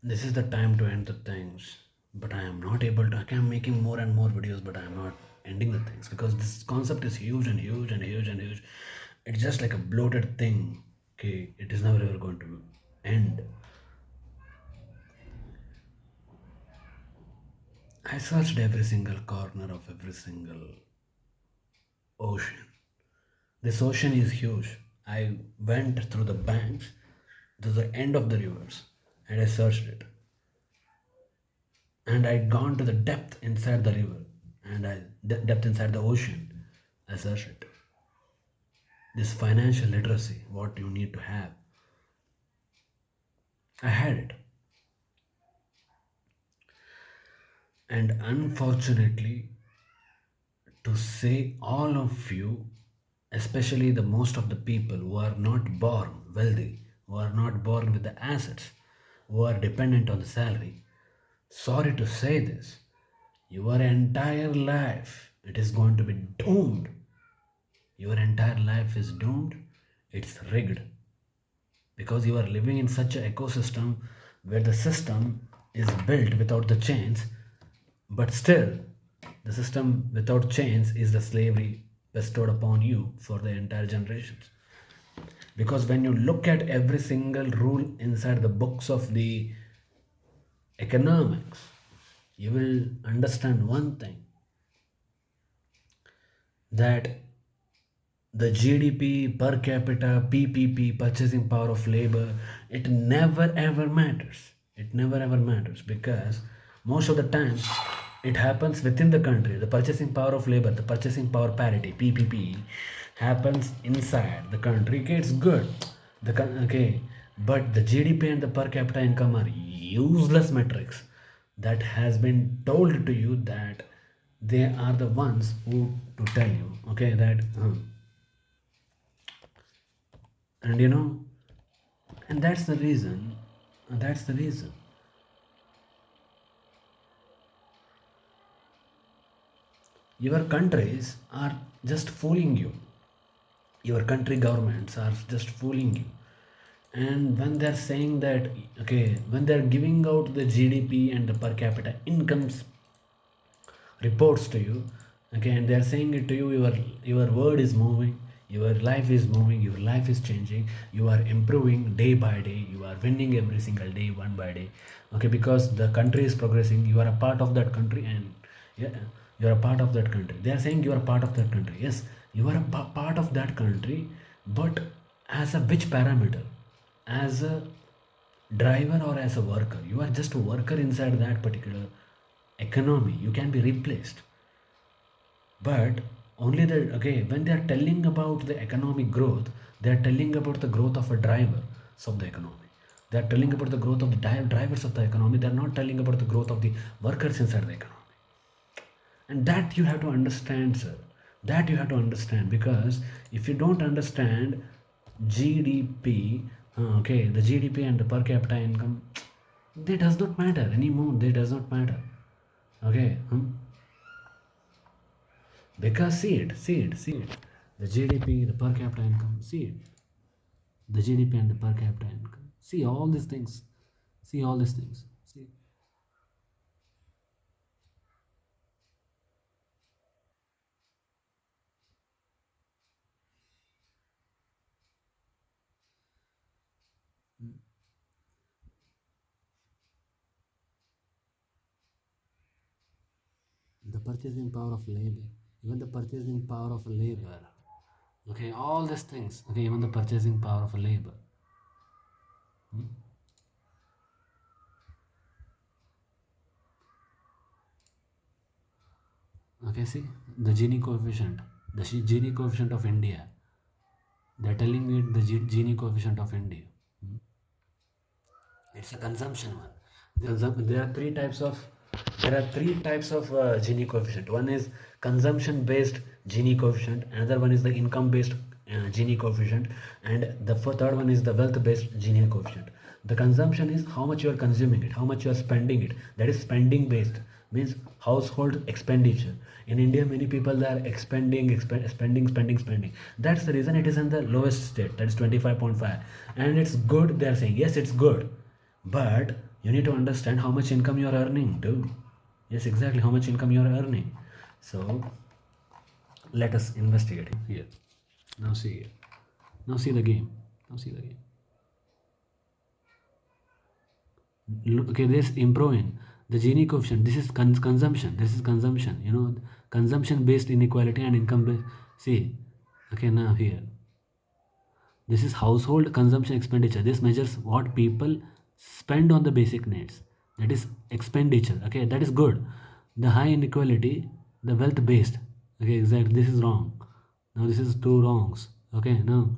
this is the time to end the things, but I am not able to. I'm making more and more videos, but I am not ending the things because this concept is huge and huge and huge and huge. It's just like a bloated thing. Okay, it is never ever going to end. I searched every single corner of every single ocean. This ocean is huge. I went through the banks to the end of the rivers and I searched it. And I'd gone to the depth inside the river and depth inside the ocean. I searched it. This financial literacy, what you need to have. I had it. And unfortunately, to say all of you, especially the most of the people who are not born wealthy, who are not born with the assets, who are dependent on the salary, sorry to say this, your entire life it is going to be doomed. Your entire life is doomed. It's rigged because you are living in such an ecosystem where the system is built without the chains, but still the system without chains is the slavery bestowed upon you for the entire generations. Because when you look at every single rule inside the books of the economics, you will understand one thing, that the GDP per capita, PPP, purchasing power of labor, it never ever matters. It never ever matters because most of the times it happens within the country. The purchasing power of labor, the purchasing power parity, PPP, happens inside the country. Okay, it's good. Okay, but the GDP and the per capita income are useless metrics that has been told to you that they are the ones who to tell you, okay, that and and that's the reason your countries are just fooling you. Your country governments are just fooling you. And when they're saying that, okay, when they're giving out the GDP and the per capita incomes reports to you, okay, and they're saying it to you, your word is moving, your life is moving, your life is changing, you are improving day by day, you are winning every single day, one by day, okay, because the country is progressing, you are a part of that country, and yeah, you are a part of that country. They are saying you are a part of that country. Yes, you are a part of that country, but as a which parameter? As a driver or as a worker? You are just a worker inside that particular economy. You can be replaced, but only the, okay, when they are telling about the economic growth, they are telling about the growth of a driver of the economy. They are telling about the growth of the drivers of the economy. They are not telling about the growth of the workers inside the economy. And that you have to understand, sir. That you have to understand, because if you don't understand GDP, okay, the GDP and the per capita income, they does not matter anymore. They does not matter. Okay. Because see it. The GDP, the per capita income, see it. The GDP and the per capita income. See all these things. See all these things. See. The purchasing power of labor, even the purchasing power of labor, okay, all these things, okay, even the purchasing power of labor. Okay, see the Gini coefficient, the Gini coefficient of India. They're telling me the Gini coefficient of India. It's a consumption one. There are three types of Gini coefficient. One is consumption based Gini coefficient. Another one is the income based Gini coefficient, and the third one is the wealth based Gini coefficient. The consumption is how much you are consuming it, how much you are spending it. That is spending based, means household expenditure. In India, many people are spending. That's the reason it is in the lowest state. That is 25.5, and it's good. They are saying yes, it's good, but You need to understand how much income you are earning too. Yes, exactly, how much income you are earning. So let us investigate here. Now see here. Now see the game. Now see the game. Okay, this improving the Gini coefficient. This is consumption. This is consumption. Consumption based inequality and income based. See, okay, now here. This is household consumption expenditure. This measures what people spend on the basic needs. That is expenditure. Okay, that is good. The high inequality, the wealth based. Okay, exactly. This is wrong. Now this is two wrongs. Okay, now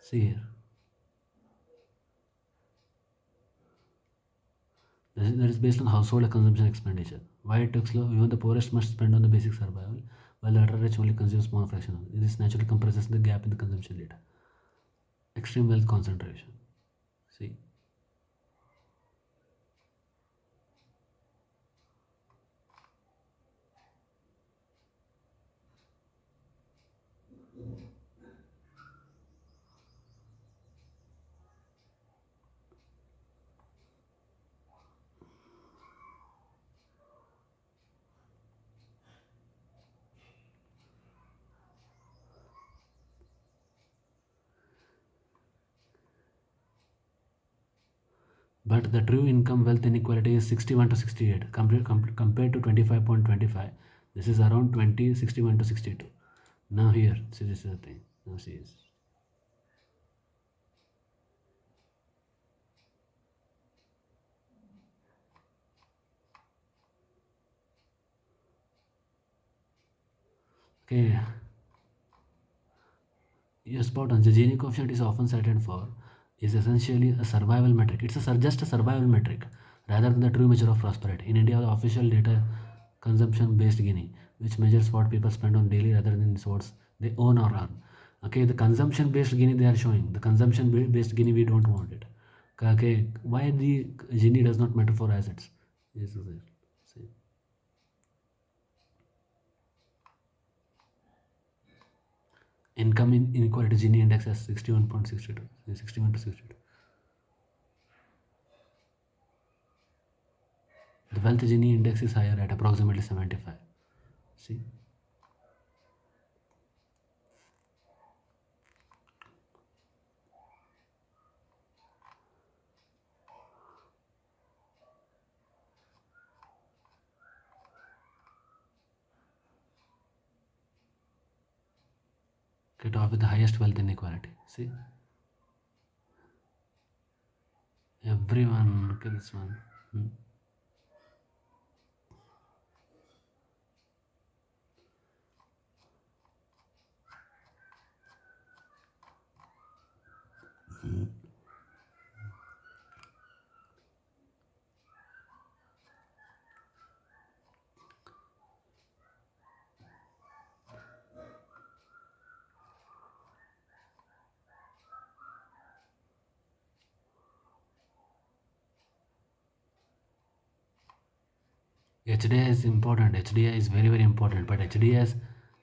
see here. That is based on household consumption expenditure. Why it took slow? Even the poorest must spend on the basic survival, while the ultra rich only consume small fraction. This naturally compresses the gap in the consumption data. Extreme wealth concentration. See, but the true income wealth inequality is 61 to 68 compared to 25.25. This is around 20 61 to 62. Now here, see, this is the thing. Now see this. Okay, yes, spot on. The Gini coefficient is often cited for is essentially a survival metric. It's just a survival metric rather than the true measure of prosperity. In India, the official data consumption-based Gini, which measures what people spend on daily rather than what they own or earn. Okay, the consumption-based Gini they are showing. The consumption-based Gini we don't want it. Okay, why the Gini does not matter for assets? This is it. See. Income inequality Gini index as 61.62, 61 to 62. The wealth Gini index is higher at approximately 75. See, get off with the highest wealth inequality. See, everyone, look at this one. HDI is important. HDI is very, very important. But HDI's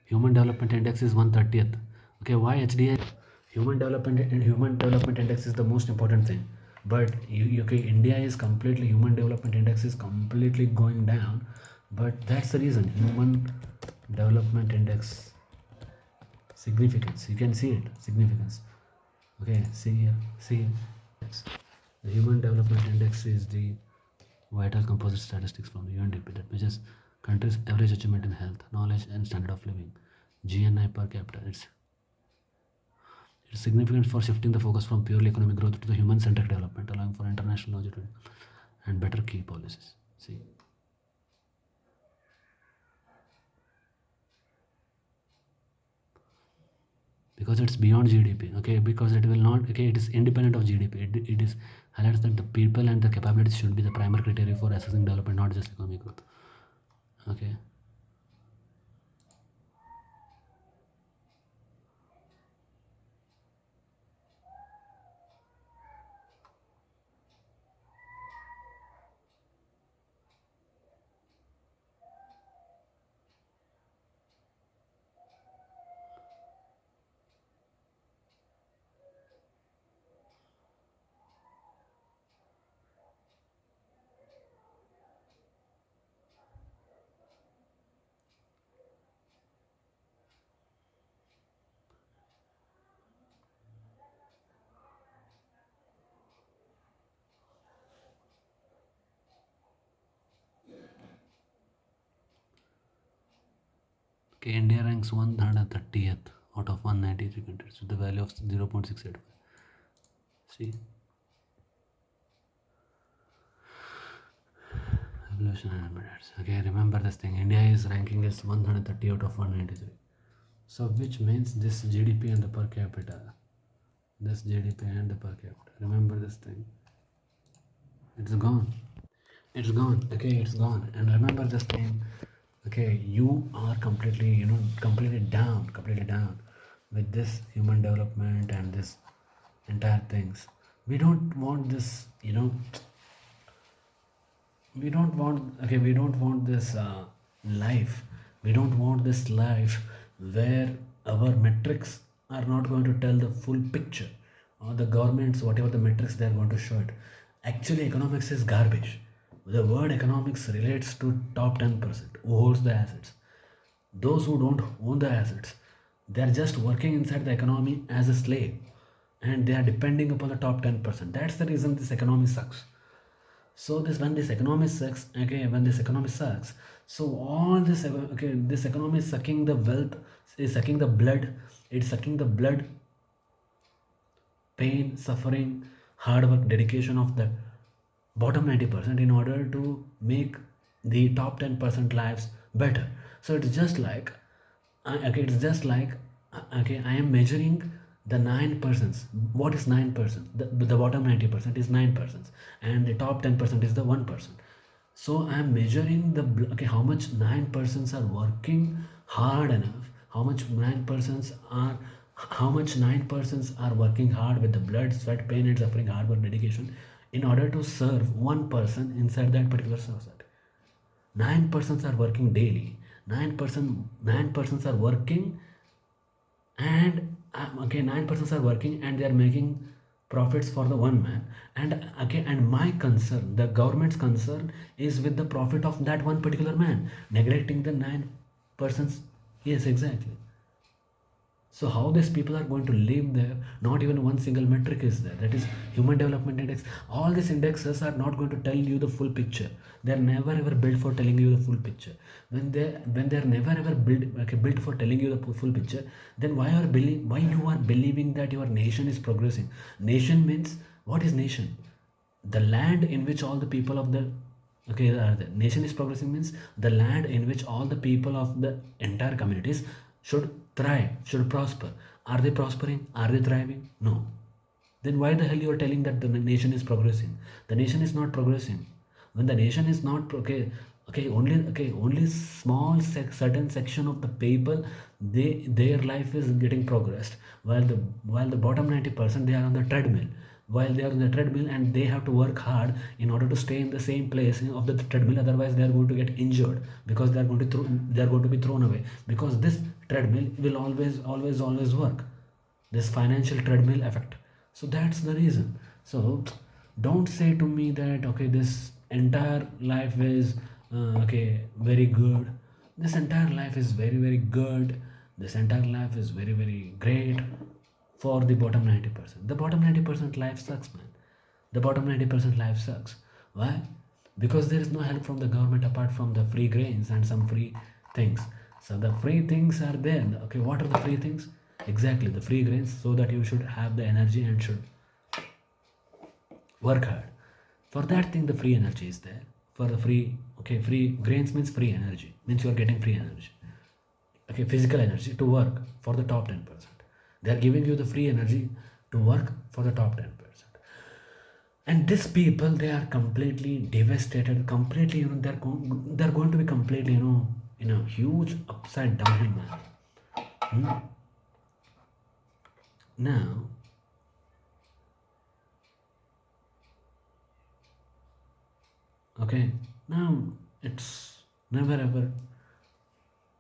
Human Development Index is 130th. Okay, why HDI? Human Development Index is the most important thing. But okay, India is completely Human Development Index is completely going down. But that's the reason. Human Development Index significance. You can see it. Significance. Okay, see here. See here. The Human Development Index is the vital composite statistics from the UNDP that measures countries' average achievement in health, knowledge, and standard of living. GNI per capita. It's significant for shifting the focus from purely economic growth to the human-centric development, allowing for international longevity and better key policies. See. Because it's beyond GDP, okay, because it will not, okay, it is independent of GDP. It is highlights that the people and the capabilities should be the primary criteria for assessing development, not just economic growth. Okay. Okay, India ranks 130th out of 193 countries with the value of 0.685. See, evolution and minutes. Okay, remember this thing. India is ranking is 130 out of 193. So which means this GDP and the per capita, this GDP and the per capita. Remember this thing. It's gone. It's gone. Okay, it's gone. And remember this thing. Okay, you are completely, completely down with this human development and this entire things. We don't want this, we don't want this life. We don't want this life where our metrics are not going to tell the full picture, or the governments, whatever the metrics they are going to show it. Actually, economics is garbage. The word economics relates to top 10% who holds the assets. Those who don't own the assets, they are just working inside the economy as a slave, and they are depending upon the top 10%. That's the reason this economy sucks. So this when this economy sucks, okay, when this economy sucks, so all this, okay, this economy is sucking the wealth, is sucking the blood, it's sucking the blood, pain, suffering, hard work, dedication of the bottom 90% in order to make the top 10% lives better. So it's just like, okay, it's just like, okay, I am measuring the 9%. What is 9%? The bottom 90% is 9%, and the top 10% is the 1%. So I am measuring the okay, how much 9% are working hard enough, how much 9% are, how much 9% are working hard with the blood, sweat, pain, and suffering, hard work, dedication, in order to serve one person inside that particular society. 9% are working daily. 9% are working, and okay, 9% are working, and they are making profits for the one man. And okay, and my concern, the government's concern, is with the profit of that one particular man, neglecting the 9%. Yes, exactly. So how these people are going to live there? Not even one single metric is there. That is human development index. All these indexes are not going to tell you the full picture. They are never ever built for telling you the full picture. When they are never ever built, okay, built for telling you the full picture, then why you are believing that your nation is progressing? Nation means, what is nation? The land in which all the people of the, okay, the nation is progressing means the land in which all the people of the entire communities should thrive, should prosper. Are they prospering? Are they thriving? No. Then why the hell you are telling that the nation is progressing? The nation is not progressing. When the nation is not, only small certain section of the people, their life is getting progressed, while the bottom 90% they are on the treadmill. While they are on the treadmill, and they have to work hard in order to stay in the same place of the treadmill, otherwise they are going to get injured, because they are going to be thrown away, because this treadmill will always work, this financial treadmill effect. So that's the reason. So don't say to me that, okay, this entire life is very good. This entire life is very good. This entire life is very great for the bottom 90%. The bottom 90% life sucks, man. The bottom 90% life sucks. Why? Because there is no help from the government apart from the free grains and some free things. So the free things are there. Okay, what are the free things? Exactly, the free grains, so that you should have the energy and should work hard. For that thing, the free energy is there. For the free, okay, free grains means free energy, means you are getting free energy. Okay, physical energy to work for the top 10%. They are giving you the free energy to work for the top 10%. And these people, they are completely devastated, completely, they're going to be completely, in a huge upside downhill, man. Now, okay, now it's never ever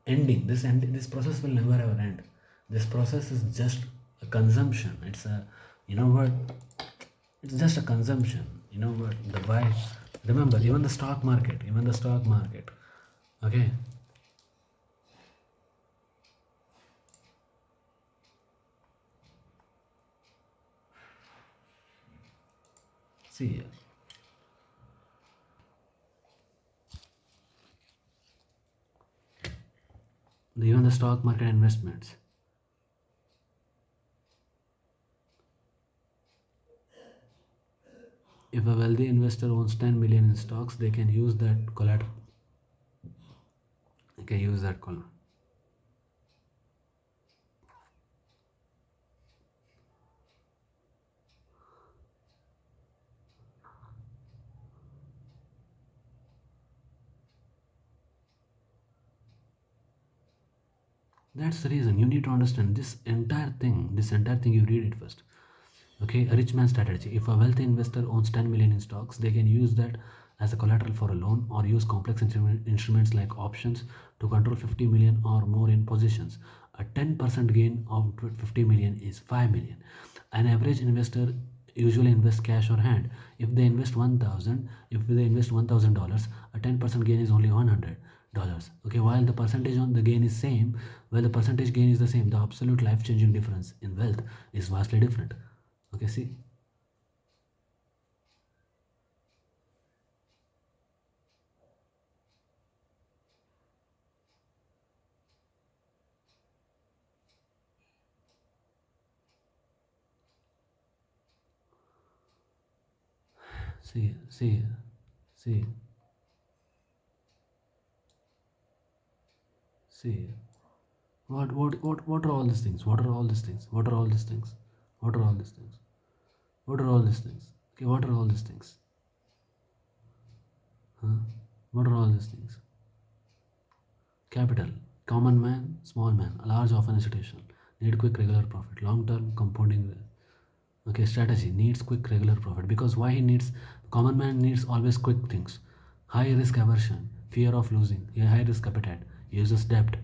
ending. This process will never ever end. This process is just a consumption. It's a, you know what, it's just a consumption. You know what, the buy, remember, even the stock market, okay, see, Even the stock market investments. If a wealthy investor owns 10 million in stocks, they can use that collateral. They can use that collateral. That's the reason you need to understand this entire thing. This entire thing, you read it first. Okay, a rich man strategy. If a wealthy investor owns 10 million in stocks, they can use that as a collateral for a loan or use complex instruments like options to control 50 million or more in positions. A 10% gain of 50 million is 5 million. An average investor usually invests cash or hand. If they invest $1,000, a 10% gain is only $100. Okay, while the percentage on the gain is same, while the percentage gain is the same, the absolute life-changing difference in wealth is vastly different. Okay, see, see, see, see. What are all these things? What are all these things? What are all these things? What are all these things? What are all these things? Okay, what are all these things? Huh? What are all these things? Capital, common man, small man, a large often institutional, need quick regular profit, long term compounding. Okay, strategy needs quick regular profit, because why he needs, common man needs always quick things. High risk aversion, fear of losing, a high risk appetite, uses debt,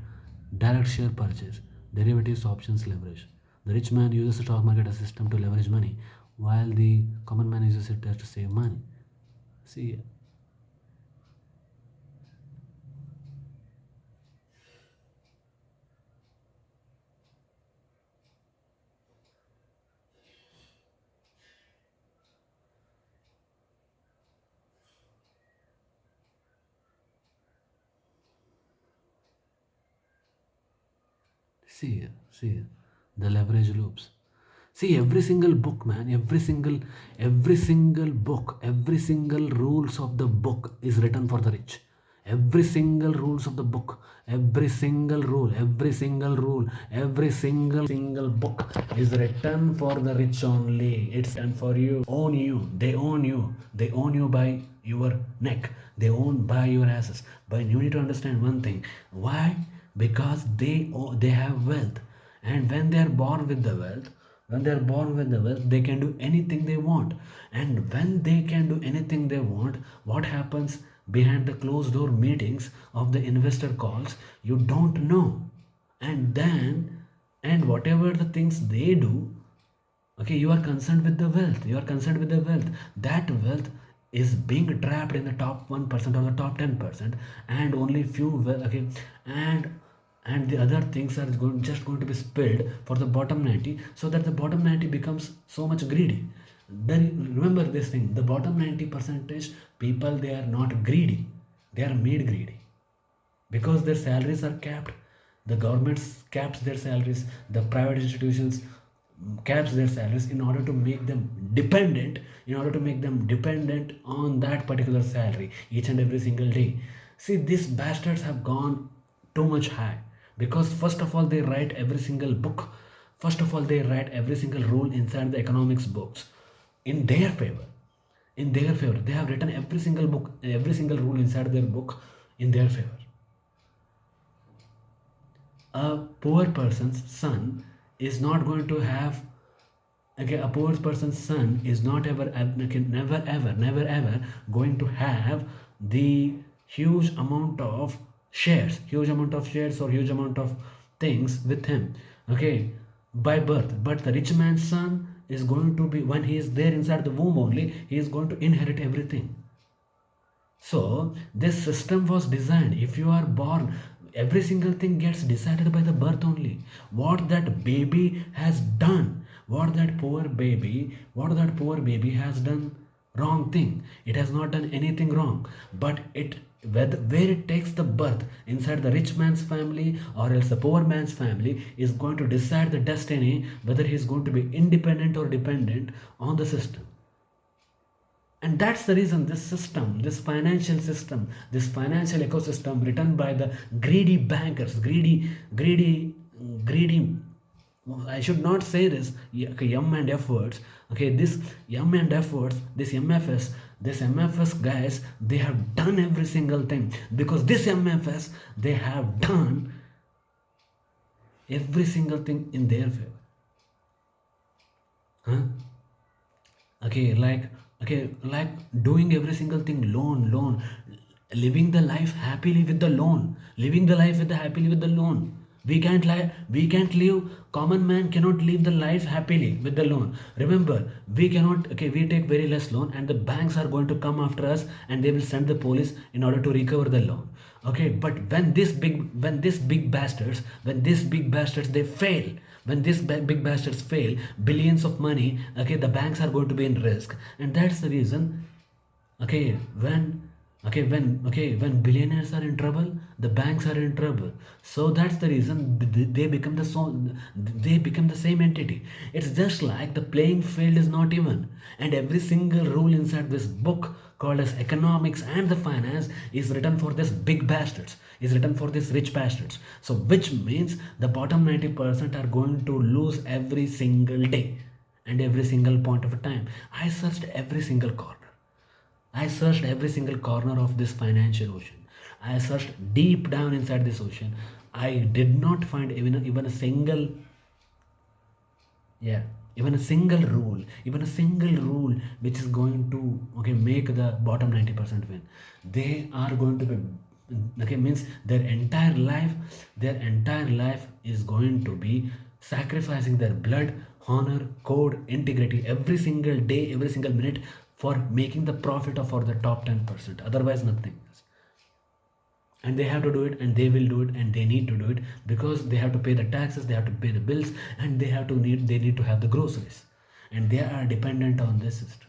direct share purchase, derivatives, options, leverage. The rich man uses the stock market as a system to leverage money, while the common man uses it as to save money. See, see, the leverage loops. See, every single book, man, every single book, every single rules of the book is written for the rich. Every single rules of the book, every single rule, every single book is written for the rich only. It's and for you. Own you. They own you. They own you by your neck. They own by your asses. But you need to understand one thing. Why? Because they have wealth, and when they are born with the wealth, they can do anything they want. And when they can do anything they want, what happens behind the closed door meetings of the investor calls, you don't know. And then, and whatever the things they do, okay, you are concerned with the wealth, that wealth is being trapped in the top 1% or the top 10%, and only few okay, and the other things are just going to be spilled for the bottom 90, so that the bottom 90 becomes so much greedy. Then remember this thing, the bottom 90 percentage people, they are not greedy, they are made greedy, because their salaries are capped. The government caps their salaries, the private institutions caps their salaries in order to make them dependent on that particular salary each and every single day. See, these bastards have gone too much high, because first of all they write every single book, first of all they write every single rule inside the economics books in their favor. They have written every single book, every single rule inside their book in their favor. A poor person's son is not going to have, okay, a poor person's son is not ever, okay, never ever going to have the huge amount of shares or huge amount of things with him, okay, by birth. But the rich man's son is going to be, when he is there inside the womb only, he is going to inherit everything. So this system was designed. If you are born, every single thing gets decided by the birth only. What that baby has done, what that poor baby has done wrong thing. It has not done anything wrong, but where it takes the birth inside the rich man's family or else the poor man's family is going to decide the destiny whether he's going to be independent or dependent on the system. And that's the reason this system, this financial system, this financial ecosystem written by the greedy bankers, greedy, I should not say this, okay, M and F words. Okay, this M and F words, this MFS guys, they have done every single thing, because this MFS, they have done every single thing in their favor. Huh? Okay, like doing every single thing, loan, living the life happily with the loan, living the life with the happily with the loan. We can't live, common man cannot live the life happily with the loan. Remember, we cannot, okay, we take very less loan and the banks are going to come after us and they will send the police in order to recover the loan. Okay, but when these big bastards they fail, when these big bastards fail, billions of money, okay, the banks are going to be in risk. And that's the reason, okay, when billionaires are in trouble, the banks are in trouble. So that's the reason they become the same entity. It's just like the playing field is not even, and every single rule inside this book called as economics and the finance is written for this big bastards, is written for these rich bastards. So which means the bottom 90% are going to lose every single day and every single point of time. I searched every single corner. I searched every single corner of this financial ocean. I searched deep down inside this ocean. I did not find even a single, yeah, even a single rule which is going to, okay, make the bottom 90% win. They are going to be, okay, means their entire life is going to be sacrificing their blood, honor, code, integrity every single day, every single minute, for making the profit of for the top 10%. Otherwise nothing. And they have to do it, and they will do it, and they need to do it, because they have to pay the taxes, they have to pay the bills, and they need to have the groceries, and they are dependent on this system.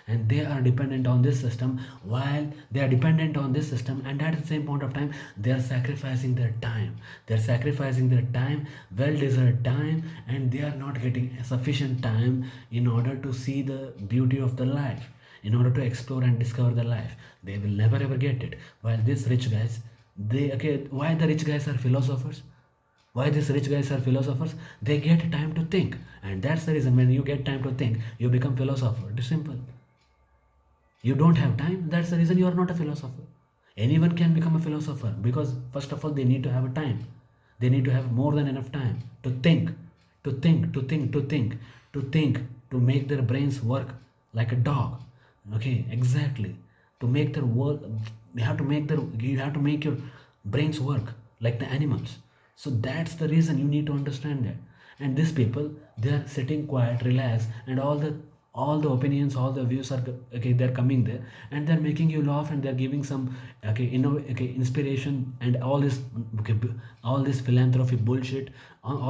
And they are dependent on this system, while they are dependent on this system, and at the same point of time they are sacrificing their time. They're sacrificing their time, well deserved time, and they are not getting sufficient time in order to see the beauty of the life, in order to explore and discover the life. They will never ever get it. While these rich guys, why the rich guys are philosophers? Why these rich guys are philosophers? They get time to think, and that's the reason. When you get time to think, you become philosopher. It's simple. You don't have time, that's the reason you are not a philosopher. Anyone can become a philosopher, because first of all they need to have a time. They need to have more than enough time to think, to make their brains work like a dog. Okay, exactly. To make their work, you have to make your brains work like the animals. So that's the reason you need to understand that. And these people, they are sitting quiet, relaxed, and all the opinions, all the views are, okay, they're coming there, and they're making you laugh, and they're giving some, okay, inspiration, and all this, okay, all this philanthropy bullshit, and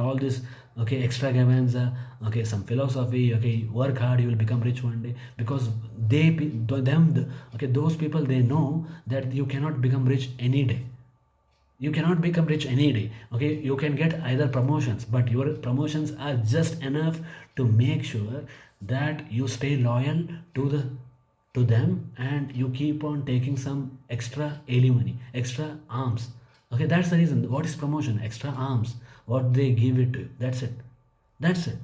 all this, okay, extravaganza, okay, some philosophy, okay, work hard, you will become rich one day, because those people, they know that you cannot become rich any day. You cannot become rich any day. Okay, you can get either promotions, but your promotions are just enough to make sure that you stay loyal to them, and you keep on taking some extra alimony, extra arms. Okay, that's the reason. What is promotion? Extra arms, what they give it to you. That's it.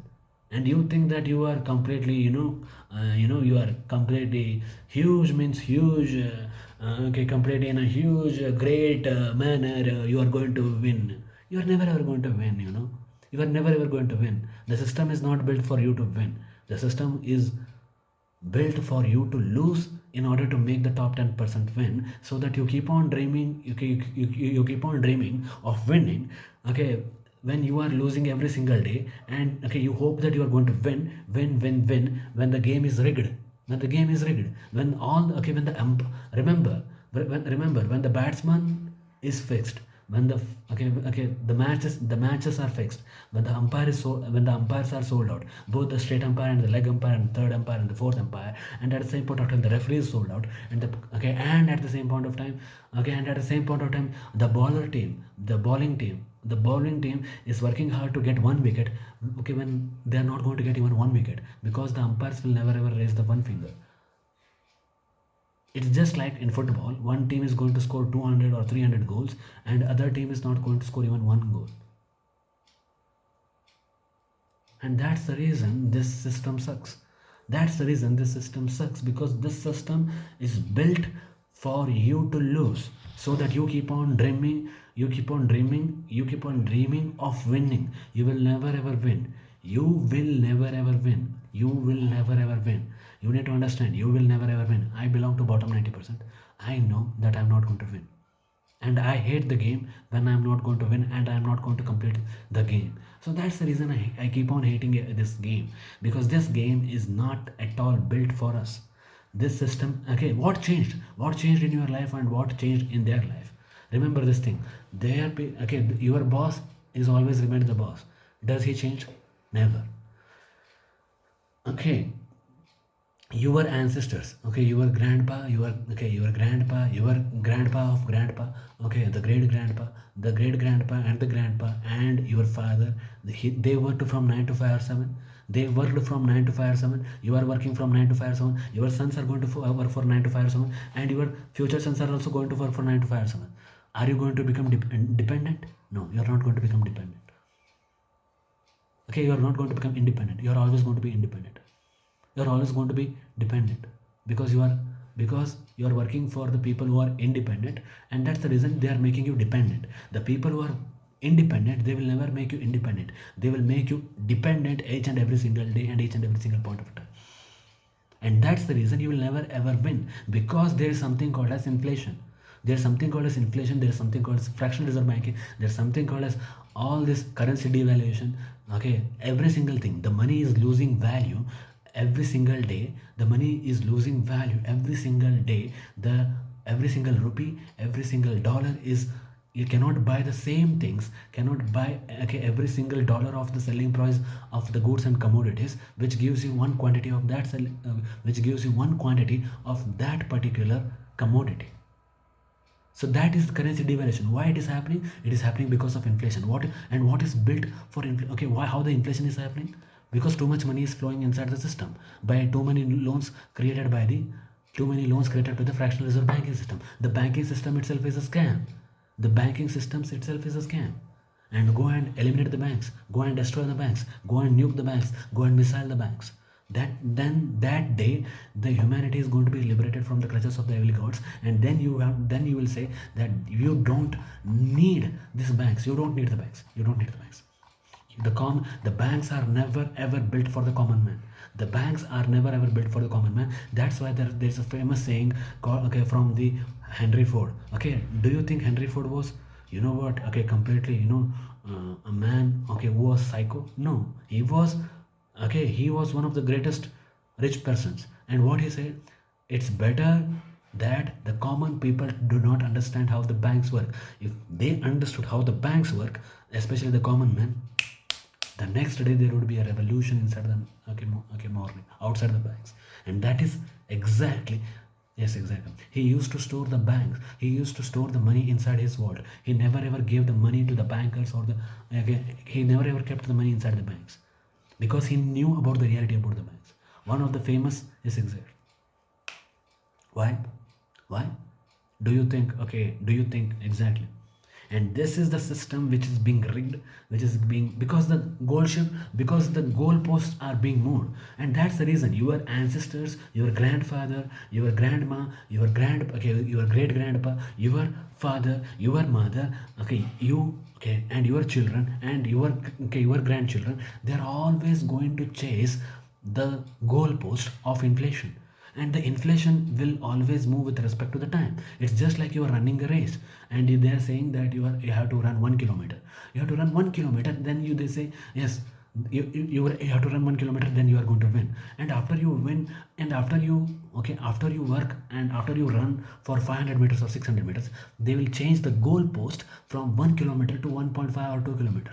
And you think that you are completely, you are completely huge, means huge, okay, completely in a huge, great manner, you are going to win. You are never ever going to win. You are never ever going to win. The system is not built for you to win. The system is built for you to lose, in order to make the top 10% win, so that you keep on dreaming. You keep on dreaming of winning. Okay, when you are losing every single day, and okay, you hope that you are going to win, when the game is rigged. When the game is rigged, when all, okay, when the remember when the batsman is fixed, when the matches are fixed, when the umpires are sold out, both the straight umpire and the leg umpire and third umpire and the fourth umpire, and at the same point of time the referee is sold out, and at the same point of time, the bowling team is working hard to get one wicket, when they are not going to get even one wicket, because the umpires will never ever raise the one finger. It's just like in football, one team is going to score 200 or 300 goals, and other team is not going to score even one goal. And that's the reason this system sucks. That's the reason this system sucks, because this system is built for you to lose, so that you keep on dreaming, you keep on dreaming of winning. You will never ever win. You will never ever win. You will never ever win. You need to understand, you will never ever win. I belong to bottom 90%. I know that I'm not going to win, and I hate the game when I'm not going to win and I'm not going to complete the game. So that's the reason I keep on hating this game, because this game is not at all built for us. This system, what changed? What changed in your life and what changed in their life? Remember this thing. Your boss is always remained the boss. Does he change? Never. Okay, your ancestors, your grandpa, your grandpa of grandpa, the great grandpa, and the grandpa, and your father, they worked from 9 to 5 or 7. They worked from 9 to 5 or 7. You are working from 9 to 5 or 7. Your sons are going to work for 9 to 5 or 7, and your future sons are also going to work for 9 to 5 or 7. Are you going to become dependent? No, you are not going to become dependent. You are not going to become independent. You are always going to be independent. You are always going to be dependent, because you are working for the people who are independent, and that's the reason they are making you dependent. The people who are independent, they will never make you independent. They will make you dependent each and every single day and each and every single point of time. And that's the reason you will never ever win, because there is something called as inflation. There's something called as inflation. There's something called as fractional reserve banking. There's something called as all this currency devaluation. Every single thing, the money is losing value every single day. The money is losing value every single day. The every single rupee, every single dollar is, you cannot buy the same things, cannot buy every single dollar of the selling price of the goods and commodities, which gives you one quantity of which gives you one quantity of that particular commodity. So that is currency devaluation. Why it is happening? It is happening because of inflation. What is built for inflation? Why, how the inflation is happening? Because too much money is flowing inside the system by too many loans created by the fractional reserve banking system. The banking system itself is a scam. The banking system itself is a scam. And go and eliminate the banks. Go and destroy the banks. Go and nuke the banks. Go and missile the banks. That day the humanity is going to be liberated from the clutches of the evil gods, and then you will say that you don't need these banks. You don't need the banks. The banks are never ever built for the common man. The banks are never ever built for the common man. That's why there's a famous saying called, from the Henry Ford. Do you think Henry Ford was, completely, a man, who was psycho? No, he was one of the greatest rich persons. And what he said, it's better that the common people do not understand how the banks work. If they understood how the banks work, especially the common man, the next day there would be a revolution inside the morning outside the banks. And that is exactly, yes, exactly. He used to store the banks. He used to store the money inside his vault. He never ever gave the money to the bankers he never ever kept the money inside the banks, because he knew about the reality about the banks. One of the famous is exact. Why? Do you think exactly? And this is the system which is being rigged, because the goalposts are being moved. And that's the reason your ancestors, your grandfather, your grandma, your great grandpa, your father, your mother, and your children and your grandchildren, they're always going to chase the goalpost of inflation. And the inflation will always move with respect to the time. It's just like you are running a race, and they're saying that you have to run 1 kilometer. You have to run 1 kilometer. Then they say, yes, You have to run 1 kilometer, then you are going to win. And after you win, and after you, okay, after you work and after you run for 500 meters or 600 meters, they will change the goal post from 1 kilometer to 1.5 or 2 kilometer.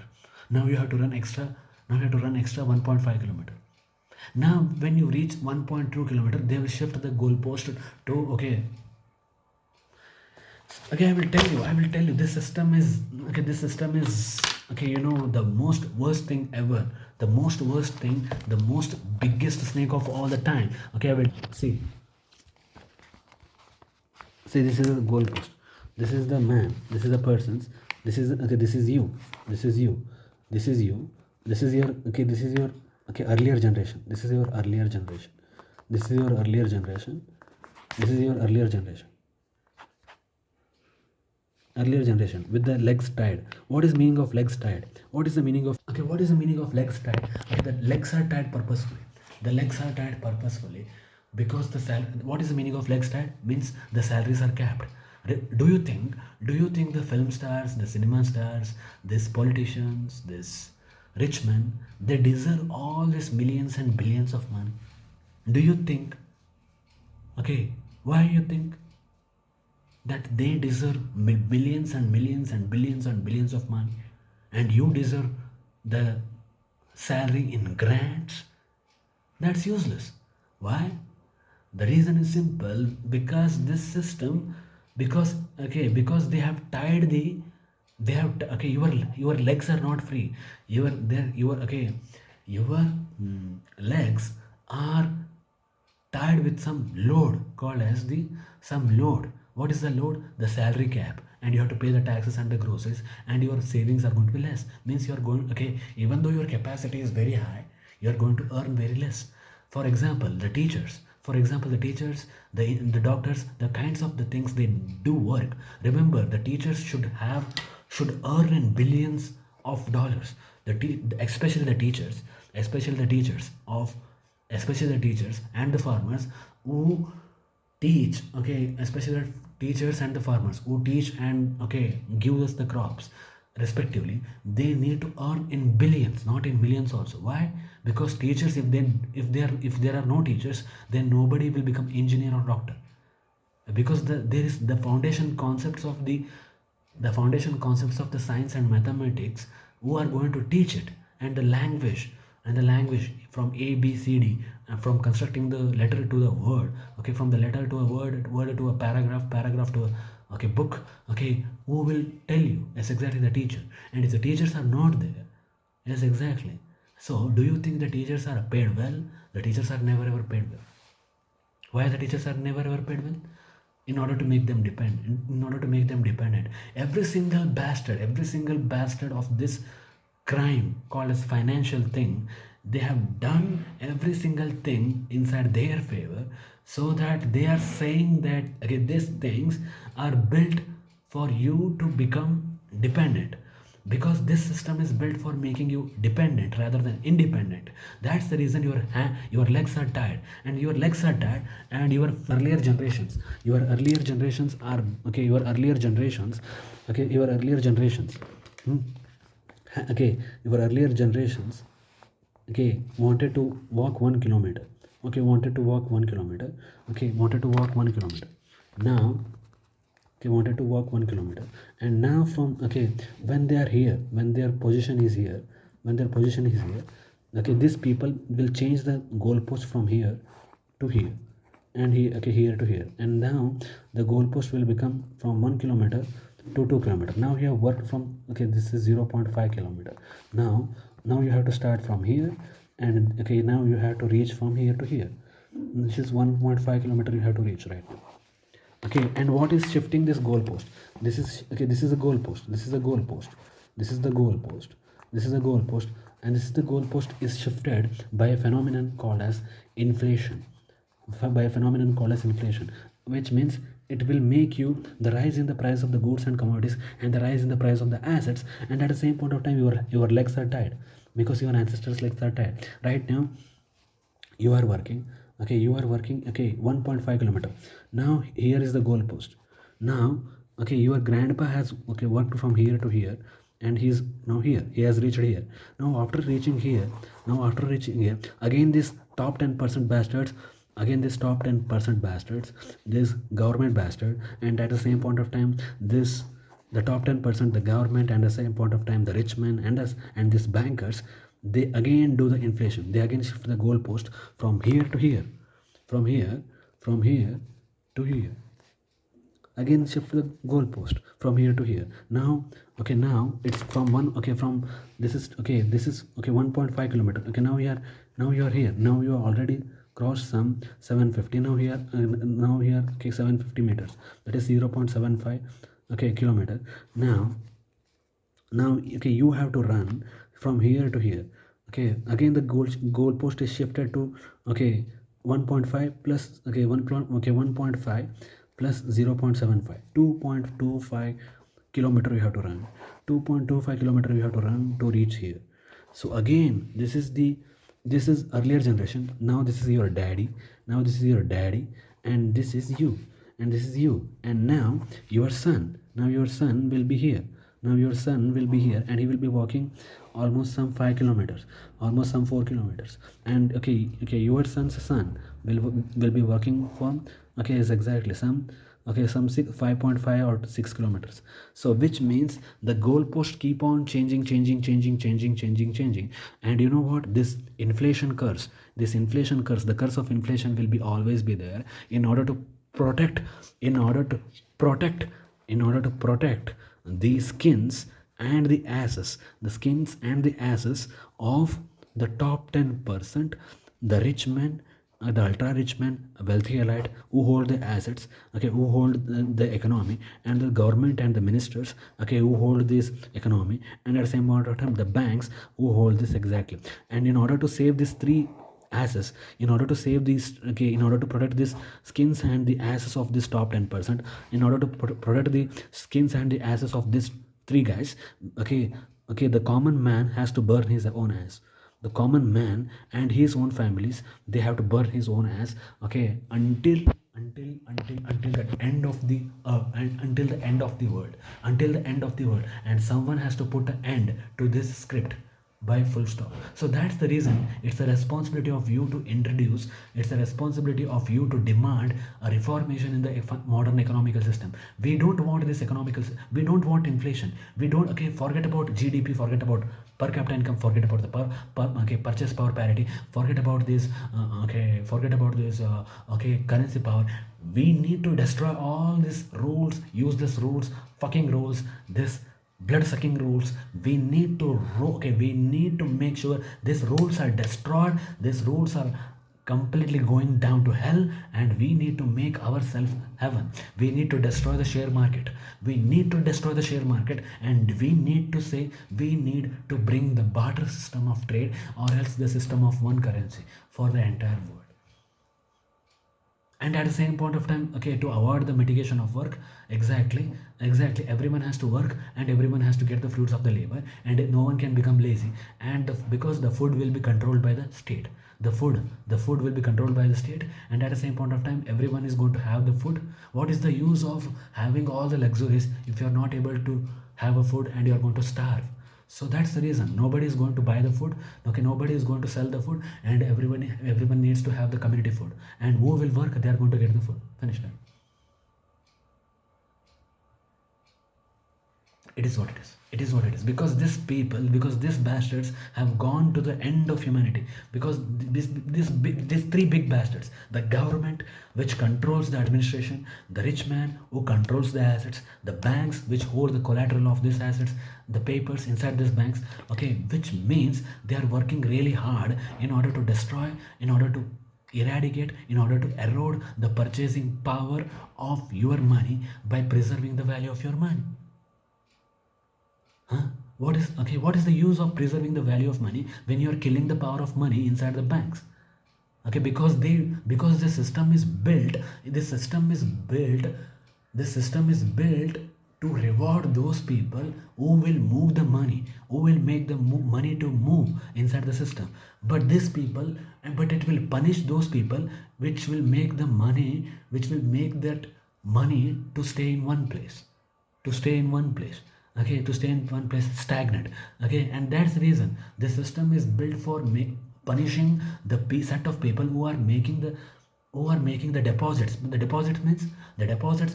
Now you have to run extra. Now you have to run extra 1.5 kilometer. Now when you reach 1.2 kilometer, they will shift the goal post to, okay, I will tell you, this system is, okay, the most worst thing ever, the most worst thing, the most biggest snake of all the time. Okay, I will see, this is the goalpost, this is the man, this is the persons, this is, okay, this is you, this is you, this is you, this is your, okay, this is your, okay, earlier generation, this is your earlier generation, this is your earlier generation, this is your earlier generation, with the legs tied. What is meaning of legs tied? What is the meaning of, okay, what is the meaning of legs tied? Okay, the legs are tied purposefully, because what is the meaning of legs tied? Means the salaries are capped. Do you think the film stars, the cinema stars, these politicians, this rich men, they deserve all these millions and billions of money? Do you think, okay, why you think that they deserve billions and millions and billions and billions of money, and you deserve the salary in grants? That's useless. Why? The reason is simple, because this system, because they have tied okay, your legs are not free. Your legs are tied with some load called as the some load. What is the load? The salary cap, and you have to pay the taxes and the groceries, and your savings are going to be less. Means you are going, okay, even though your capacity is very high, you are going to earn very less. For example, the teachers, the doctors, the kinds of the things they do work. Remember, the teachers should earn in billions of dollars. Especially the teachers, especially the teachers and the farmers who teach, okay, especially the teachers and the farmers who teach and, okay, give us the crops respectively. They need to earn in billions, not in millions also. Why? Because teachers, if there are no teachers, then nobody will become engineer or doctor, because there is the foundation concepts of the science and mathematics, who are going to teach it, and the language from A B C D, from constructing the letter to the word, okay, from the letter to a word to a paragraph to a, okay, book, okay, who will tell you? Yes, exactly, the teacher. And if the teachers are not there, yes, exactly. So do you think the teachers are paid well? The teachers are never ever paid well. Why the teachers are never ever paid well? In order to make them dependent. Every single bastard of this crime called as financial thing, they have done every single thing inside their favor, so that they are saying that, okay, these things are built for you to become dependent, because this system is built for making you dependent rather than independent. That's the reason your legs are tired, and your earlier generations are, okay, your earlier generations, hmm, okay, your earlier generations, okay, wanted to walk 1 kilometer, okay, now, okay, wanted to walk 1 kilometer, and now from, okay, when they are here, when their position is here, okay, these people will change the goalpost from here to here, and here, okay, here to here, and now the goalpost will become from 1 kilometer to 2 kilometer. Now you have worked from, okay, this is 0.5 kilometer. Now you have to start from here, and, okay, now you have to reach from here to here. This is 1.5 kilometer you have to reach right now. Okay, and what is shifting this goalpost? This is, okay, this is a goalpost, and this is the goalpost is shifted by a phenomenon called as inflation, which means it will make you the rise in the price of the goods and commodities, and the rise in the price of the assets, and at the same point of time your legs are tied, because your ancestors' legs are tied. Right now you are working, okay, 1.5 kilometer. Now here is the goalpost. Now, okay, your grandpa has, okay, worked from here to here, and he's now here, he has reached here. Now after reaching here, again this top 10% bastards, again this top 10% bastards, this government bastard, and at the same point of time, this the top 10%, the government, and at the same point of time the rich men and us and these bankers, they again do the inflation, they again shift the goalpost from here to here, from here from here to here, again shift the goalpost from here to here. Now okay, now it's from one, okay, from this is okay, this is okay 1.5 kilometer. Okay, now you are here, now you are already crossed some 750. Now here now here okay 750 meters, that is 0.75 okay kilometer. Now okay, you have to run from here to here. Okay, again the goalpost is shifted to okay 1.5 plus okay 1.5 plus 0.75, 2.25 kilometer you have to run, 2.25 kilometer you have to run to reach here. So again, this is earlier generation, now this is your daddy, now this is your daddy, and this is you, and this is you, and now your son, now your son will be here, now your son will be here, and he will be walking almost some 5 kilometers, almost some 4 kilometers, and okay your son's son will be walking from okay is exactly some okay some 5.5 or 6 kilometers. So which means the goalpost keep on changing, and you know what, this inflation curse, the curse of inflation will be always be there in order to protect, in order to protect, the skins and the asses, the skins and the asses of the top 10%, the rich men, the ultra rich men, wealthy elite, who hold the assets, okay, who hold the economy, and the government and the ministers, okay, who hold this economy, and at the same point of time the banks who hold this exactly. And in order to save these three asses, in order to save these okay, in order to protect these skins and the asses of this top 10%, in order to protect the skins and the asses of these three guys, okay, the common man has to burn his own ass, the common man and his own families, they have to burn his own ass, okay, until the end of the and until the end of the world, until the end of the world, and someone has to put an end to this script by full stop. So that's the reason it's a responsibility of you to introduce, it's a responsibility of you to demand a reformation in the modern economical system. We don't want this economical, we don't want inflation, we don't, okay, forget about GDP, forget about per capita income, forget about the okay, purchase power parity, forget about this forget about this okay, currency power. We need to destroy all these rules, useless rules, fucking rules, this blood sucking rules. We need to we need to make sure these rules are destroyed, these rules are completely going down to hell, and we need to make ourselves heaven. We need to destroy the share market, we need to destroy the share market, and we need to say we need to bring the barter system of trade, or else the system of one currency for the entire world. And at the same point of time, okay, to avoid the mitigation of work, exactly, everyone has to work and everyone has to get the fruits of the labor, and no one can become lazy. And because the food will be controlled by the state, the food will be controlled by the state, and at the same point of time everyone is going to have the food. What is the use of having all the luxuries if you are not able to have a food and you are going to starve? So that's the reason nobody is going to buy the food, okay, nobody is going to sell the food, and everyone needs to have the community food, and who will work, they are going to get the food. Finish that. It is what it is, it is what it is, because because these bastards have gone to the end of humanity, because these three big bastards, the government which controls the administration, the rich man who controls the assets, the banks which hold the collateral of these assets, the papers inside these banks, okay, which means they are working really hard in order to destroy, in order to eradicate, in order to erode the purchasing power of your money by preserving the value of your money. Huh? What is the use of preserving the value of money when you are killing the power of money inside the banks? Okay, because the system is built, this system is built to reward those people who will move the money, who will make the money to move inside the system. But these people, but it will punish those people which will make the money, which will make that money to stay in one place, to stay in one place. okay, to stay in one place stagnant, okay. And that's the reason this system is built for punishing the set of people who are making the deposits. The deposits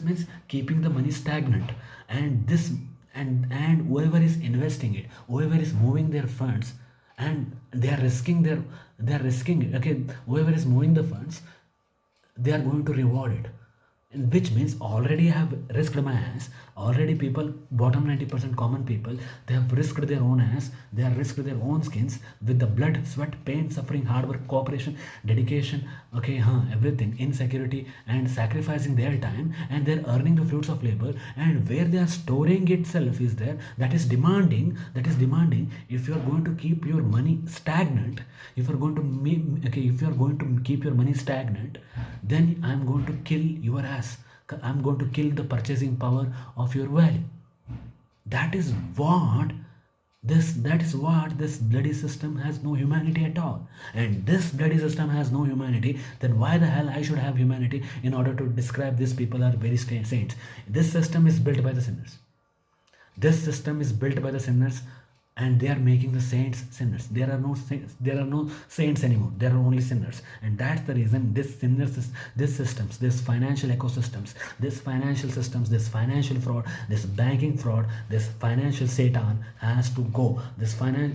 means keeping the money stagnant. And this and whoever is investing it, whoever is moving their funds, and they are risking it, okay. Whoever is moving the funds, they are going to reward it. And which means already have risked my ass. Already people, bottom 90% common people, they have risked their own ass, they have risked their own skins with the blood, sweat, pain, suffering, hard work, cooperation, dedication, okay, everything, insecurity, and sacrificing their time, and they're earning the fruits of labor. And where they are storing itself is there, that is demanding. If you are going to keep your money stagnant, if you are going to okay, if you are going to keep your money stagnant, then I'm going to kill your ass. I'm going to kill the purchasing power of your value. That is what this bloody system has no humanity at all. And this bloody system has no humanity, then why the hell I should have humanity in order to describe these people are very saints? This system is built by the sinners. This system is built by the sinners, and they are making the saints sinners. There are no saints anymore. There are only sinners. And that's the reason this systems, this financial ecosystems, this financial systems, this financial fraud, this banking fraud, this financial Satan has to go.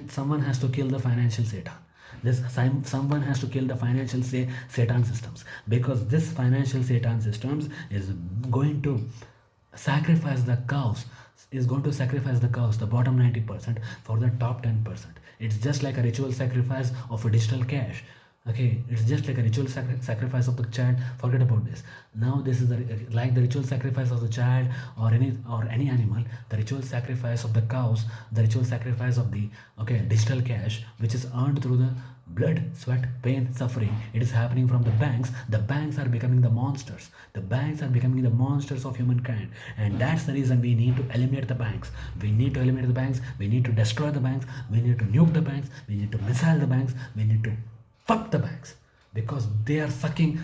Someone has to kill the financial Satan. Someone has to kill the financial Satan systems, because this financial Satan systems is going to sacrifice the cows, the bottom 90%, for the top 10%. It's just like a ritual sacrifice of a digital cash. Okay, it's just like a ritual sacrifice of the child. Forget about this. Now this is like the ritual sacrifice of the child, or any animal. The ritual sacrifice of the cows, the ritual sacrifice of the, okay, digital cash, which is earned through the blood, sweat, pain, suffering. It is happening from the banks. The banks are becoming the monsters. The banks are becoming the monsters of humankind. And that's the reason we need to eliminate the banks. We need to eliminate the banks. We need to destroy the banks. We need to nuke the banks. We need to missile the banks. We need to fuck the banks, because they are sucking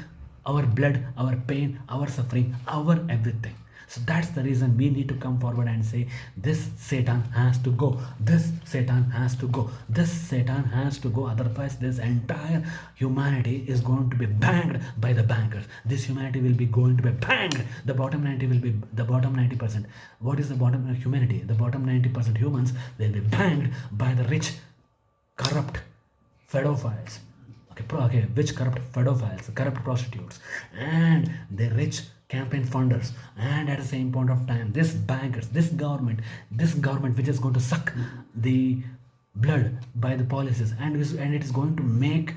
our blood, our pain, our suffering, our everything. So that's the reason we need to come forward and say, this Satan has to go. This Satan has to go. This Satan has to go. Otherwise, this entire humanity is going to be banged by the bankers. This humanity will be going to be banged. The bottom 90 will be the bottom 90%. What is the bottom humanity? The bottom 90% humans will be banged by the rich, corrupt pedophiles. Okay, which corrupt pedophiles, corrupt prostitutes, and the rich campaign funders. And at the same point of time, this bankers, this government which is going to suck the blood by the policies, and it is going to make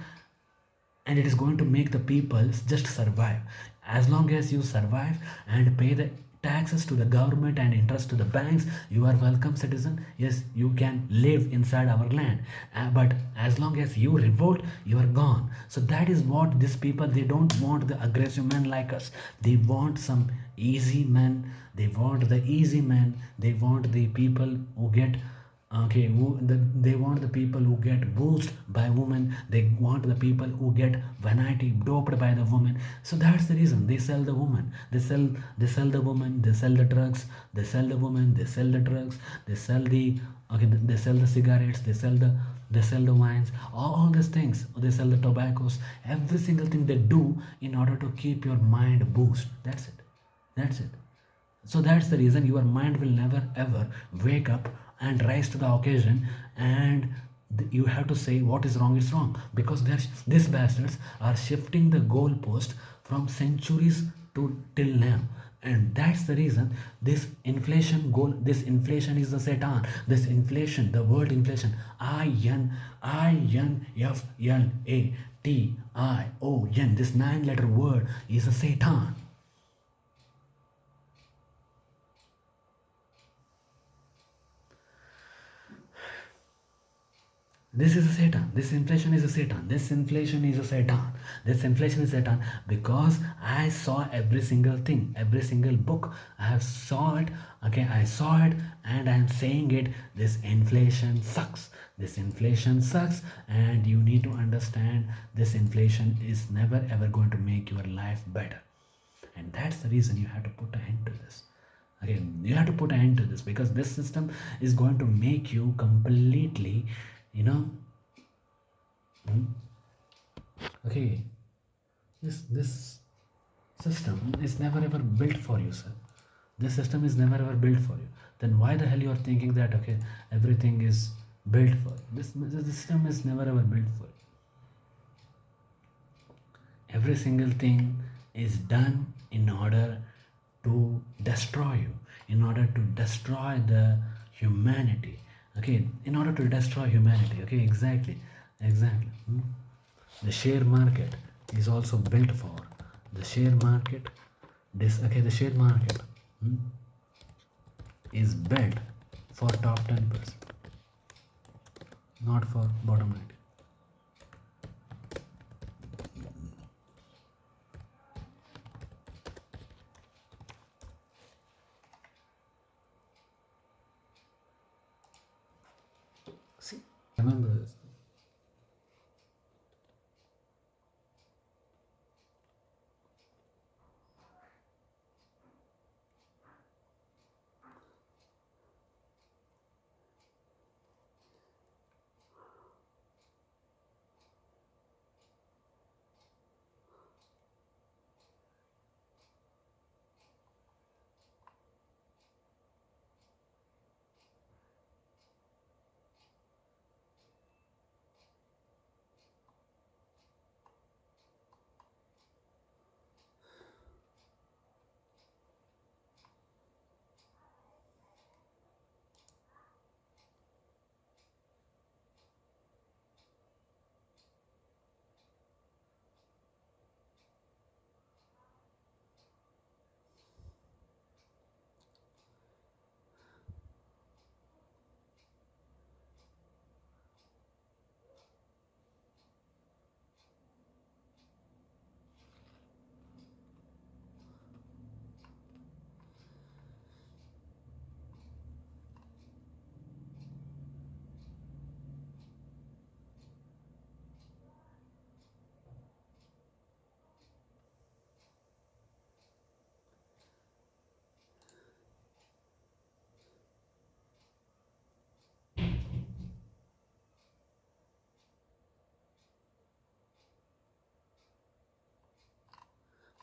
the people just survive. As long as you survive and pay the taxes to the government and interest to the banks, you are welcome citizen. Yes, you can live inside our land. But as long as you revolt, you are gone. So that is what these people, they don't want the aggressive men like us. They want some easy men. They want the easy men. They want the people who get, okay, they want the people who get boosted by women. They want the people who get vanity doped by the woman. So that's the reason they sell the woman. They sell the woman. They sell the drugs. They sell the woman. They sell the drugs. They sell the, okay, they sell the cigarettes. They sell the wines. All these things. They sell the tobaccos. Every single thing they do in order to keep your mind boosted. That's it. That's it. So that's the reason your mind will never ever wake up and rise to the occasion, and you have to say what is wrong is wrong, because these bastards are shifting the goalpost from centuries to till now. And that's the reason this inflation is the Satan. This inflation, the word inflation, INFLATION, this 9-letter word is a Satan. This is a Satan. This inflation is a Satan. This inflation is a Satan. This inflation is Satan, because I saw every single thing, every single book. I have saw it. Okay, I saw it, and I am saying it. This inflation sucks. This inflation sucks, and you need to understand this inflation is never ever going to make your life better. And that's the reason you have to put an end to this. Okay, you have to put an end to this, because this system is going to make you completely, you know, mm, okay, this system is never ever built for you, sir. This system is never ever built for you. Then why the hell you are thinking that, okay, everything is built for you? This system is never ever built for you. Every single thing is done in order to destroy you, in order to destroy the humanity. Okay, in order to destroy humanity. Okay, exactly. The share market is also built for the share market. The share market hmm, is built for top 10%, not for bottom 90. See, remember this.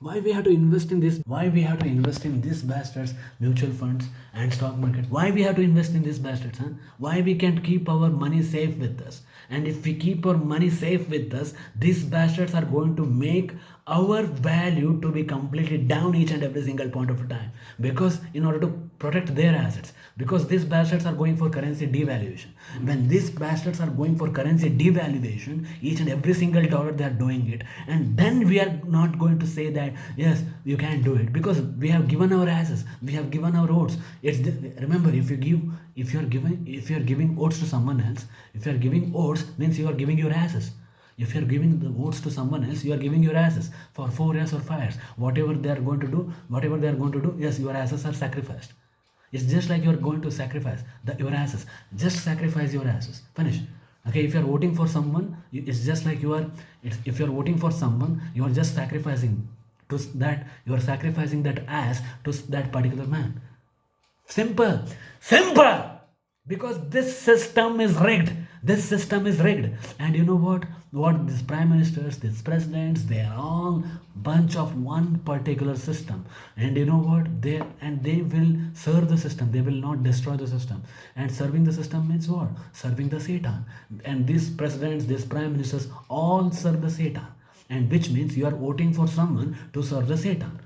Why we have to invest in this? Why we have to invest in these bastards mutual funds and stock market? Why we have to invest in these bastards? Huh? Why we can't keep our money safe with us? And if we keep our money safe with us, these bastards are going to make our value to be completely down each and every single point of time, because in order to protect their assets, because these bastards are going for currency devaluation. When these bastards are going for currency devaluation, each and every single dollar they are doing it, and then we are not going to say that yes, you can't do it, because we have given our asses, we have given our oats. Remember, if you are giving oats to someone else, if you are giving oats, means you are giving your asses. If you are giving the votes to someone else, you are giving your asses for 4 years or 5 years. Whatever they are going to do, yes, your asses are sacrificed. It's just like you are going to sacrifice your asses. Just sacrifice your asses. Finish. Okay, if you are voting for someone, it's just like if you are voting for someone, you are just sacrificing you are sacrificing that ass to that particular man. Simple. Simple. Because this system is rigged. This system is rigged. And you know what these prime ministers, these presidents, they are all bunch of one particular system. And you know what, they will serve the system, they will not destroy the system. And serving the system means what? Serving the Satan. And these presidents, these prime ministers all serve the Satan, and which means you are voting for someone to serve the Satan.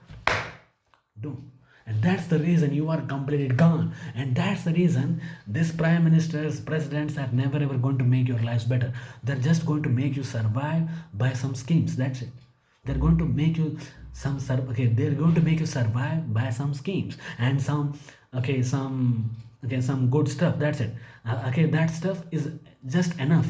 Do. And that's the reason you are completely gone. And that's the reason these prime ministers, presidents are never ever going to make your lives better. They're just going to make you survive by some schemes. That's it. They're going to make you they're going to make you survive by some schemes and some good stuff. That's it. That stuff is just enough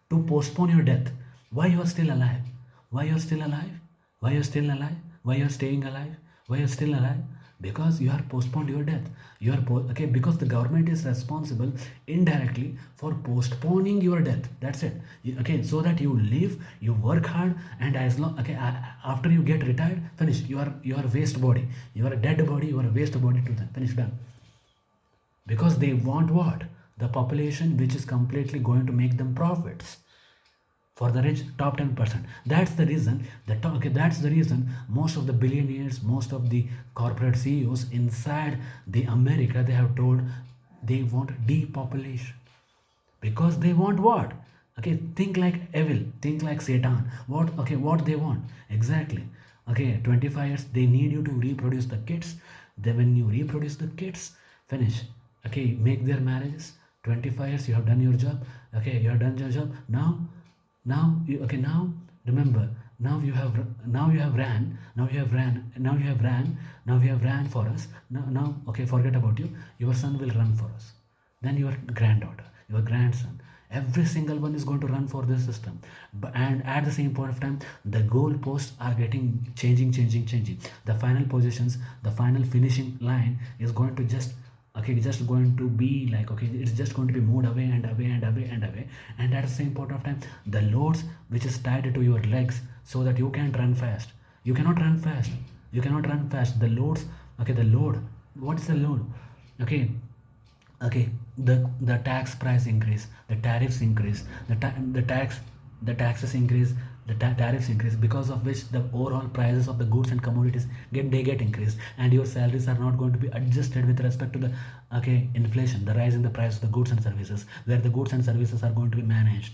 to postpone your death. Why you are still alive? Why you're still alive? Why you're still alive? Why you're staying alive? Why you're still alive? because you are postponed your death. You are okay, because the government is responsible indirectly for postponing your death. That's it. Okay, so that you live, you work hard, and as long, okay, after you get retired, finish. You are waste body. You are a dead body. You are a waste body to them. Finish, done. Because they want what? The population which is completely going to make them profits for the rich top 10%. That's the reason okay, that's the reason most of the billionaires, most of the corporate CEOs inside the America, they have told they want depopulation. Because they want what? Okay, think like evil, think like Satan. What? Okay, what they want exactly? Okay, 25 years they need you to reproduce the kids. Then when you reproduce the kids, finish. Okay, make their marriages. 25 years you have done your job. Okay, you have done your job. Okay, now remember, now you have ran, now you have ran, now you have ran, now you have ran for us. Now, okay, forget about you. Your son will run for us. Then your granddaughter, your grandson, every single one is going to run for this system. And at the same point of time, the goalposts are getting changing. The final positions, the final finishing line is going to just, okay, just going to be like, okay, it's just going to be moved away and away and away and away. And at the same point of time, the loads which is tied to your legs, so that you can run fast. You cannot run fast. You cannot run fast. The loads, okay, the load. What is the load? Okay, the tax price increase, the tariffs increase, the taxes increase, the tariffs increase, because of which the overall prices of the goods and commodities get increased, and your salaries are not going to be adjusted with respect to the, okay, inflation, the rise in the price of the goods and services, where the goods and services are going to be managed.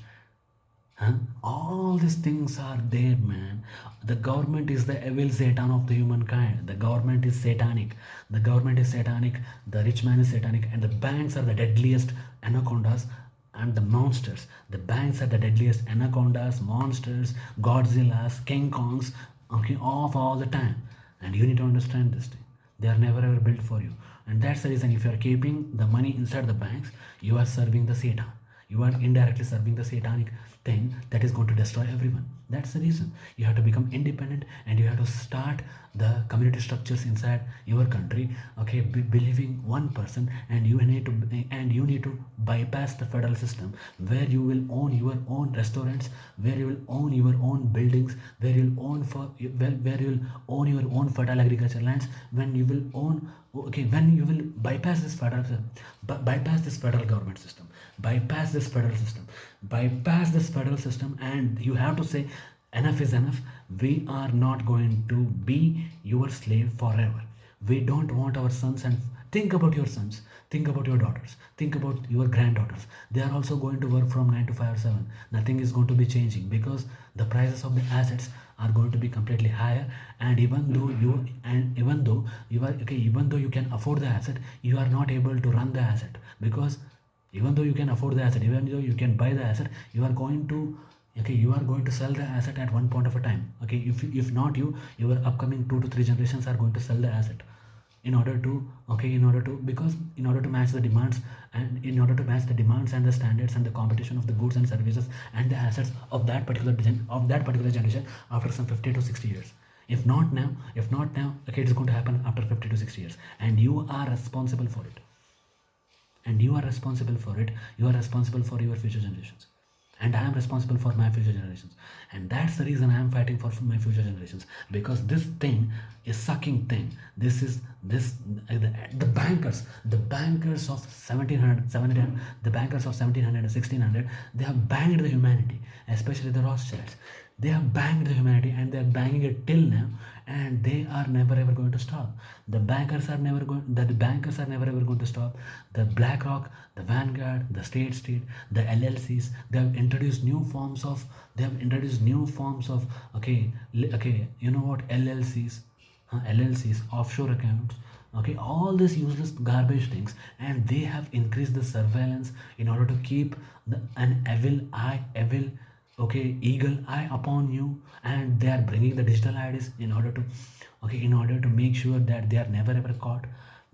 Huh? All these things are there, man. The government is the evil Satan of the humankind. The government is satanic. The government is satanic. The rich man is satanic. And the banks are the deadliest anacondas and the monsters. The banks are the deadliest anacondas, monsters, Godzillas, King Kongs, okay, of all the time. And you need to understand this thing. They are never ever built for you. And that's the reason, if you are keeping the money inside the banks, you are serving the Satan. You are indirectly serving the satanic thing that is going to destroy everyone. That's the reason you have to become independent, and you have to start the community structures inside your country. Okay, believing one person, and you need to bypass the federal system, where you will own your own restaurants, where you will own your own buildings, where you'll own where you'll own your own fertile agriculture lands. When you will own, okay, when you will bypass this bypass this federal government system, bypass this federal system, and you have to say, enough is enough. We are not going to be your slave forever. We don't want our sons. And think about your sons, think about your daughters, think about your granddaughters. They are also going to work from 9 to 5 or 7. Nothing is going to be changing, because the prices of the assets are going to be completely higher. And even though you are, okay, even though you can afford the asset, you are not able to run the asset. Because even though you can afford the asset, even though you can buy the asset, you are going to, okay, you are going to sell the asset at one point of a time. Okay, if not you, your upcoming 2 to 3 generations are going to sell the asset, in order to, okay, because in order to match the demands, and in order to match the demands and the standards and the competition of the goods and services and the assets of that particular generation, after some 50 to 60 years. If not now, okay, it's going to happen after 50 to 60 years, and you are responsible for it. You are responsible for it. You are responsible for your future generations, and I am responsible for my future generations. And that's the reason I am fighting for my future generations, because this thing is sucking thing. This is this the bankers of 1700, the bankers of 1700 and 1600, they have banged the humanity, especially the Rothschilds. They have banged the humanity, and they are banging it till now, and they are never ever going to stop. The bankers are never ever going to stop. The BlackRock, the Vanguard, the State Street, the LLCs, they have introduced new forms of, okay, you know what, LLCs, LLCs, offshore accounts, okay, all these useless garbage things, and they have increased the surveillance in order to keep an evil, okay, eagle eye upon you. And they are bringing the digital IDs in order to, okay, in order to make sure that they are never ever caught.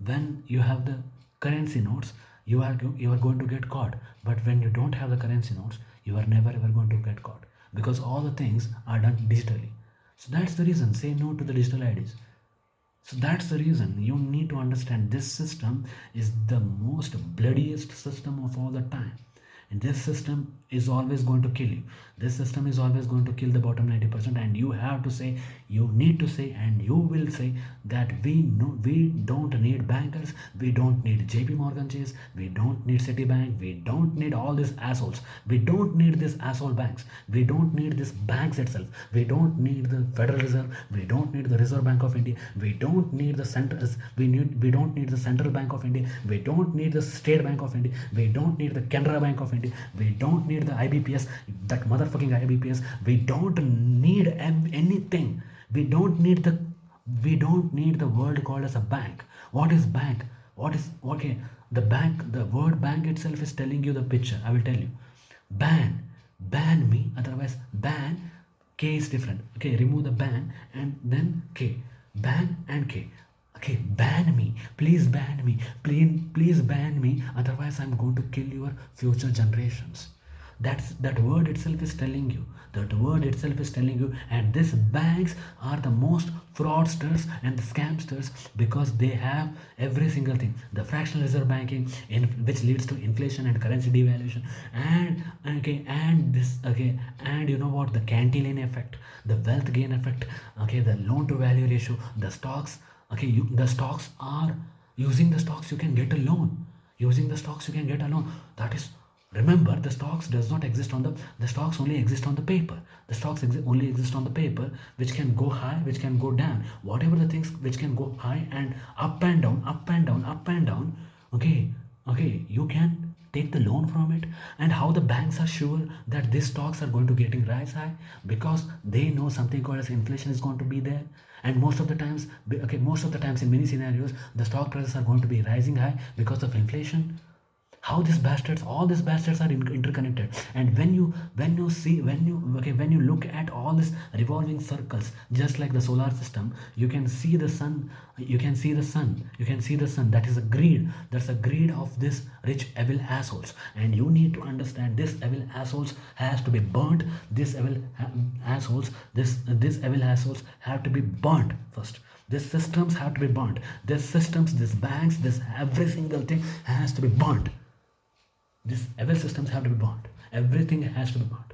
When you have the currency notes, you are going to get caught. But when you don't have the currency notes, you are never ever going to get caught, because all the things are done digitally. So that's the reason, say no to the digital IDs. So that's the reason you need to understand this system is the most bloodiest system of all the time. And this system is always going to kill you. This system is always going to kill the bottom 90%. And you have to say, you need to say, and you will say that we don't need bankers, we don't need JP Morgan Chase, we don't need Citibank, we don't need all these assholes, we don't need these asshole banks, we don't need these banks itself, we don't need the Federal Reserve, we don't need the Reserve Bank of India, we don't need the we don't need the Central Bank of India, we don't need the State Bank of India, we don't need the Canara Bank of India, we don't need the IBPS, that motherfucking IBPS, we don't need anything. We don't need the word called as a bank. What is bank? What is okay? The bank, the word bank itself is telling you the picture. I will tell you. Ban me, otherwise ban. K is different. Okay, remove the ban and then K. Ban and K. Okay, ban me. Please ban me. Please ban me. Otherwise, I'm going to kill your future generations. That word itself is telling you. That word itself is telling you. And these banks are the most fraudsters and the scamsters because they have every single thing. The fractional reserve banking, which leads to inflation and currency devaluation, and okay, and this okay, and you know what? The cantilene effect, the wealth gain effect, okay, the loan to value ratio, the stocks. Okay, the stocks are using the stocks you can get a loan. Using the stocks you can get a loan. That is, remember, the stocks does not exist on the stocks only exist on the paper. The stocks only exist on the paper, which can go high, which can go down. Whatever the things which can go high and up and down, up and down, up and down. Okay, you can take the loan from it. And how the banks are sure that these stocks are going to getting rise high? Because they know something called as inflation is going to be there. And most of the times, okay, most of the times in many scenarios, the stock prices are going to be rising high because of inflation. How these bastards, all these bastards are interconnected. And when you look at all these revolving circles, just like the solar system, you can see the sun, you can see the sun, you can see the sun. That is a greed. That's a greed of this rich evil assholes. And you need to understand, this evil assholes has to be burnt. This evil assholes, this evil assholes have to be burnt first. These systems have to be burnt. These systems, these banks, this every single thing has to be burnt. These evil systems have to be burnt. Everything has to be burnt.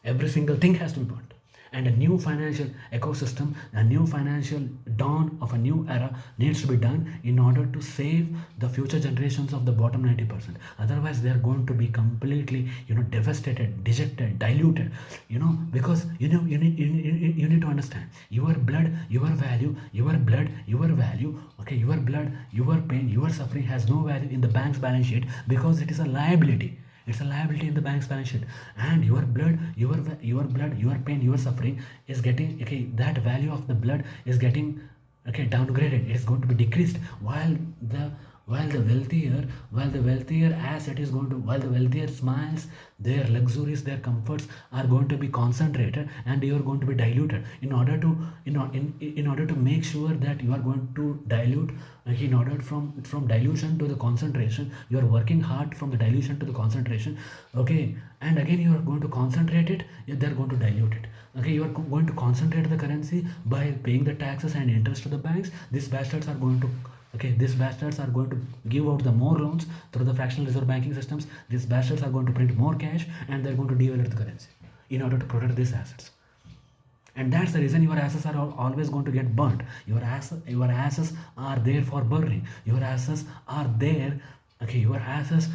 Every single thing has to be burnt. And a new financial ecosystem, a new financial dawn of a new era needs to be done in order to save the future generations of the bottom 90%. Otherwise, they are going to be completely, devastated, dejected, diluted. Because you need to understand, your blood, your value, your blood, your value. Okay, your blood, your pain, your suffering has no value in the bank's balance sheet because it is a liability. It's a liability in the bank's balance sheet. And your blood, your blood, your pain, your suffering is getting, okay, that value of the blood is getting, okay, downgraded. It is going to be decreased, while the wealthier asset is going to, while the wealthier smiles, their luxuries, their comforts are going to be concentrated, and you are going to be diluted. In order to, in order to make sure that you are going to dilute, in order from dilution to the concentration, you are working hard from the dilution to the concentration. Okay, and again you are going to concentrate it, they are going to dilute it. Okay, you are going to concentrate the currency by paying the taxes and interest to the banks. These bastards are going to, okay, these bastards are going to give out the more loans through the fractional reserve banking systems. These bastards are going to print more cash, and they're going to devalue the currency in order to protect these assets. And that's the reason your assets are always going to get burnt. Your assets are there for burning. Your assets are there. Okay, your assets,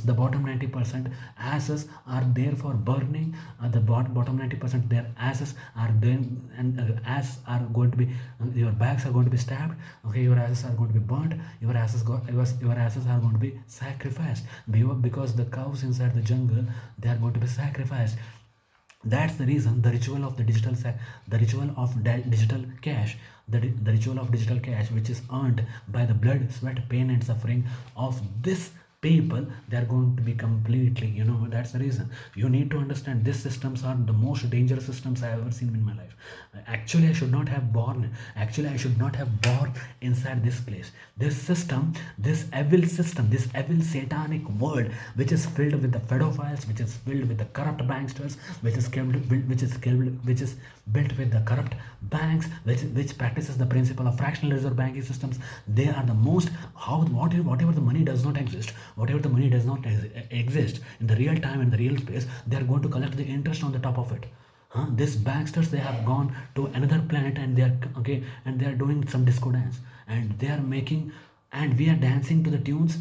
the bottom 90% assets are there for burning. The bottom 90%, their assets are there, and assets are going to be, your bags are going to be stabbed. Okay, your assets are going to be burnt. Your assets are going to be sacrificed, because the cows inside the jungle, they are going to be sacrificed. That's the reason the ritual of digital cash, the ritual of digital cash, which is earned by the blood, sweat, pain, and suffering of this people, they're going to be completely, that's the reason. You need to understand these systems are the most dangerous systems I have ever seen in my life. Actually, I should not have born. Actually, I should not have born inside this place. This system, this evil satanic world, which is filled with the pedophiles, which is filled with the corrupt banksters, which is built with the corrupt banks, which practices the principle of fractional reserve banking systems. They are the most, whatever the money does not exist, whatever the money does not exist in the real time and the real space, they are going to collect the interest on the top of it. Huh? These banksters, they have gone to another planet, and they are okay, and they are doing some disco dance, and they are making, and we are dancing to the tunes.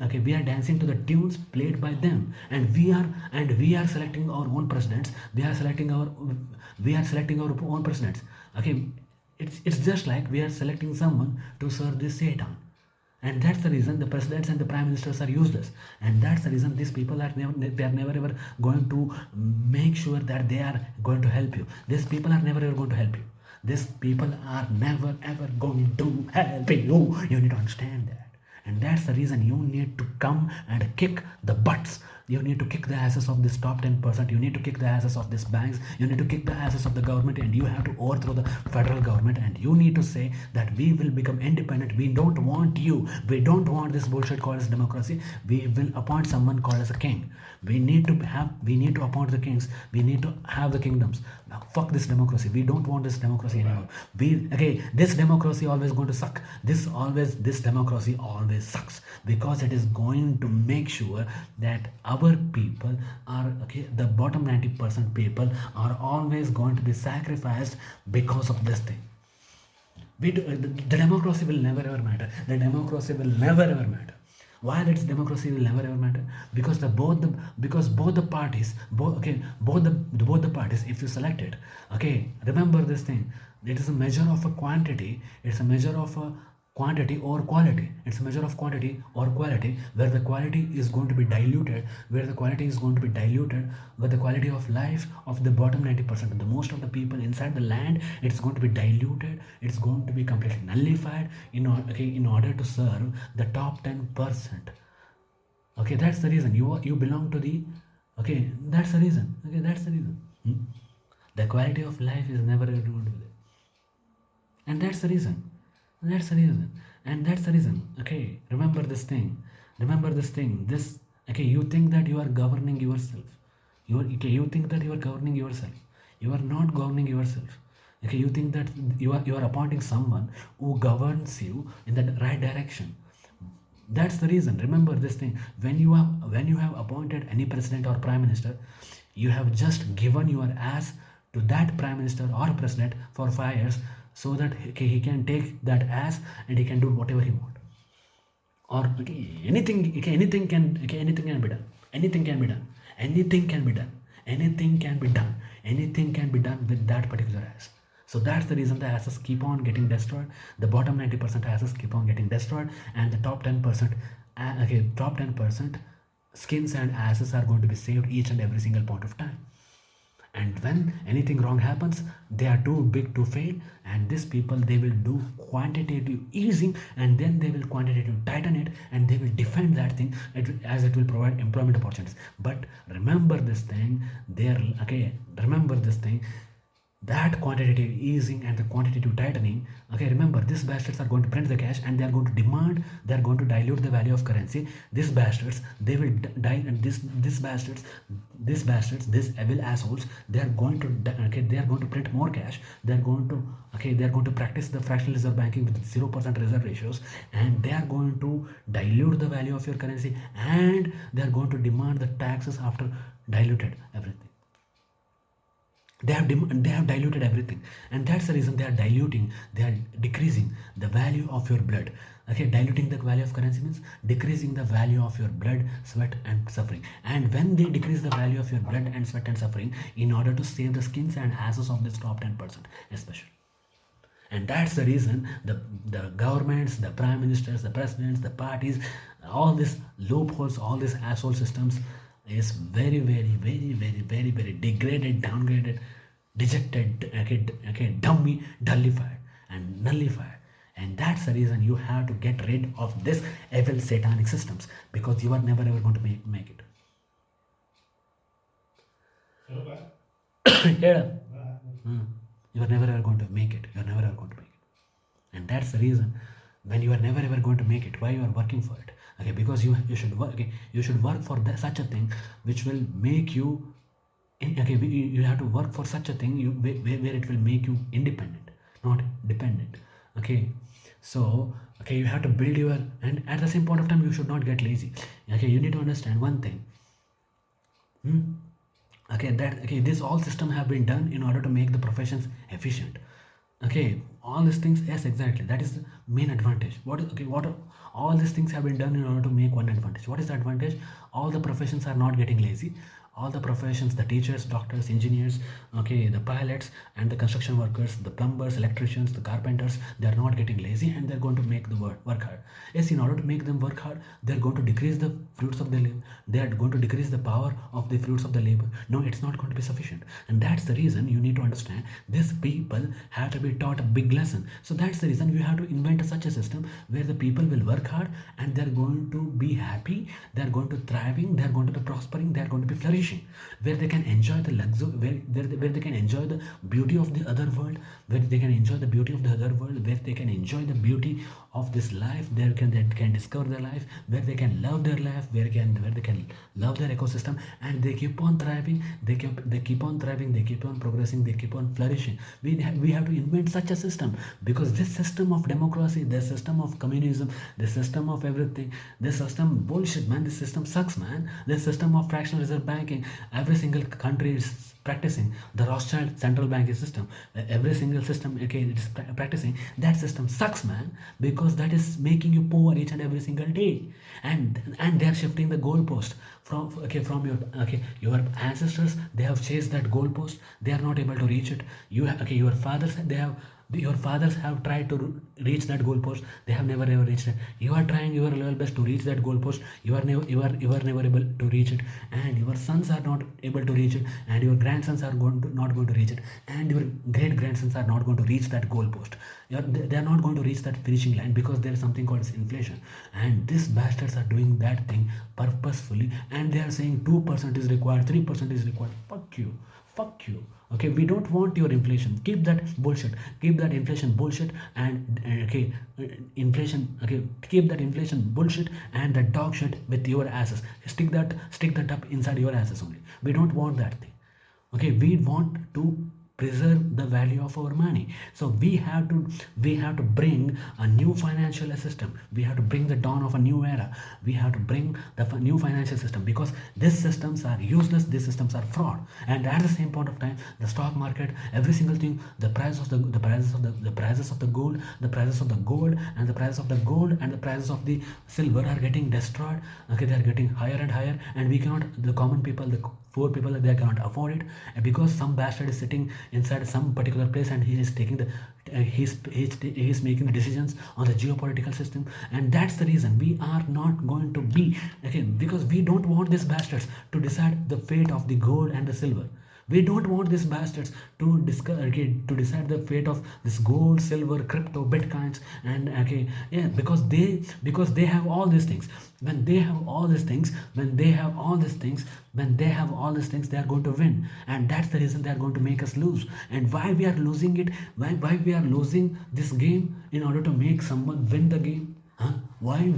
Okay, we are dancing to the tunes played by them, and we are selecting our own presidents. We are selecting our own presidents. Okay, it's just like we are selecting someone to serve this Satan. And that's the reason the presidents and the prime ministers are useless. And that's the reason these people are never ever going to make sure that they are going to help you. These people are never ever going to help you. These people are never ever going to help you. You need to understand that. And that's the reason you need to come and kick the butts. You need to kick the asses of this top 10%. You need to kick the asses of these banks. You need to kick the asses of the government, and you have to overthrow the federal government. And you need to say that we will become independent. We don't want you. We don't want this bullshit called as democracy. We will appoint someone called as a king. We need to appoint the kings. We need to have the kingdoms. Now, fuck this democracy. We don't want this democracy anymore. This democracy always going to suck. This democracy always sucks, because it is going to make sure that our people are okay. The bottom 90% people are always going to be sacrificed because of this thing. The democracy will never ever matter. The democracy will never ever matter. Why that democracy will never ever matter? Because both the parties, both the parties, if you select it, okay, remember this thing. It is a measure of a quantity. It's a measure of a quantity or quality. It's a measure of quantity or quality, where the quality is going to be diluted, where the quality is going to be diluted with the quality of life of the bottom 90%. The most of the people inside the land, it's going to be diluted. It's going to be completely nullified in order to serve the top 10%. Okay, that's the reason you belong to the. Okay, that's the reason. Okay, that's the reason. The quality of life is never going to be there, and that's the reason. That's the reason. And that's the reason. Okay, remember this thing. Remember this thing. You think that you are governing yourself. You think that you are governing yourself. You are not governing yourself. Okay, you think that you are appointing someone who governs you in the right direction. That's the reason. Remember this thing. When you have appointed any president or prime minister, you have just given your ass to that prime minister or president for 5 years, so that he can take that ass and he can do whatever he want. Or anything can be done. Anything can be done. Anything can be done. Anything can be done. Anything can be done with that particular ass. So that's the reason the asses keep on getting destroyed. The bottom 90% asses keep on getting destroyed, and the top 10%, top 10% skins and asses are going to be saved each and every single point of time. And when anything wrong happens, they are too big to fail, and these people, they will do quantitative easing, and then they will quantitative tighten it, and they will defend that thing as it will provide employment opportunities. But remember this thing, remember this thing, that quantitative easing and the quantitative tightening. Okay, remember, these bastards are going to print the cash, and they are going to demand, they are going to dilute the value of currency. These bastards, they will die, and these bastards, these evil assholes, they are going to print more cash. They are going to practice the fractional reserve banking with 0% reserve ratios, and they are going to dilute the value of your currency, and they are going to demand the taxes after diluted everything. They have diluted everything, and that's the reason they are decreasing the value of your blood. Okay, diluting the value of currency means decreasing the value of your blood, sweat, and suffering. And when they decrease the value of your blood and sweat and suffering, in order to save the skins and asses of this top 10% especially. And that's the reason the governments, the prime ministers, the presidents, the parties, all these loopholes, all these asshole systems is very, very, very, very, very, very degraded, downgraded, dejected, dummy, dullified, and nullified. And that's the reason you have to get rid of this evil satanic systems, because you are never ever going to make it. Yeah. Hmm. You are never ever going to make it. You are never ever going to make it. And that's the reason, when you are never ever going to make it, why you are working for it. Okay, because you should work. Okay, you should work for such a thing which will make you okay, you have to work for such a thing where it will make you independent, not dependent. Okay, so okay, you have to build your, and at the same point of time you should not get lazy. Okay, you need to understand one thing. Hmm? Okay, that okay, this all system have been done in order to make the professions efficient. Okay, all these things, yes, exactly, that is the main advantage. What is okay, what are, all these things have been done in order to make one advantage. What is the advantage? All the professions are not getting lazy. All the professions, the teachers, doctors, engineers, okay, the pilots and the construction workers, the plumbers, electricians, the carpenters, they are not getting lazy, and they're going to make the work hard. Yes, in order to make them work hard, they're going to decrease the fruits of the labor. They are going to decrease the power of the fruits of the labor. No, it's not going to be sufficient. And that's the reason you need to understand, these people have to be taught a big lesson. So that's the reason you have to invent such a system where the people will work hard and they're going to be happy, they're going to thriving, they're going to be prospering, they're going to be flourishing, where they can enjoy the luxury, where they can enjoy the beauty of the other world, where they can enjoy the beauty of the other world, where they can enjoy the beauty of this life, they can discover their life, where they can love their life, where they can love their ecosystem, and they keep on thriving, they keep on thriving, they keep on progressing, they keep on flourishing. We have to invent such a system, because this system of democracy, this system of communism, this system of everything, this system bullshit, man. This system sucks, man. This system of fractional reserve banking, every single country is practicing the Rothschild central banking system. Every single system, okay, it is practicing that system sucks, man, because that is making you poor each and every single day. And they are shifting the goalpost from your your ancestors. They have chased that goalpost, they are not able to reach it. Your fathers, your fathers have tried to reach that goalpost, they have never ever reached it. You are trying your level best to reach that goalpost, you are never able to reach it, and your sons are not able to reach it, and your grandsons are not going to reach it, and your great grandsons are not going to reach that goalpost. They are not going to reach that finishing line, because there is something called as inflation, and these bastards are doing that thing purposefully, and they are saying 2% is required, 3% is required. Fuck you, fuck you. Okay, we don't want your inflation. Keep that bullshit, keep that inflation bullshit, and inflation, okay, keep that inflation bullshit and that dog shit with your asses. Stick that up inside your asses only. We don't want that thing. Okay, we want to preserve the value of our money. So we have to bring a new financial system, we have to bring the dawn of a new era, we have to bring the new financial system, because these systems are useless, these systems are fraud. And at the same point of time, the stock market, every single thing, the prices of the gold, the prices of the gold and the prices of the gold and the prices of the silver are getting destroyed. Okay, they are getting higher and higher, and we cannot, the common people, the poor people, they cannot afford it. And because some bastard is sitting inside some particular place, and he is taking the he's making the decisions on the geopolitical system. And that's the reason we are not going to be, okay, because we don't want these bastards to decide the fate of the gold and the silver. We don't want these bastards to decide the fate of this gold, silver, crypto, bitcoins, and okay, yeah, because they have all these things. When they have all these things, they are going to win, and that's the reason they are going to make us lose. And why we are losing it? Why we are losing this game in order to make someone win the game? Huh? Why?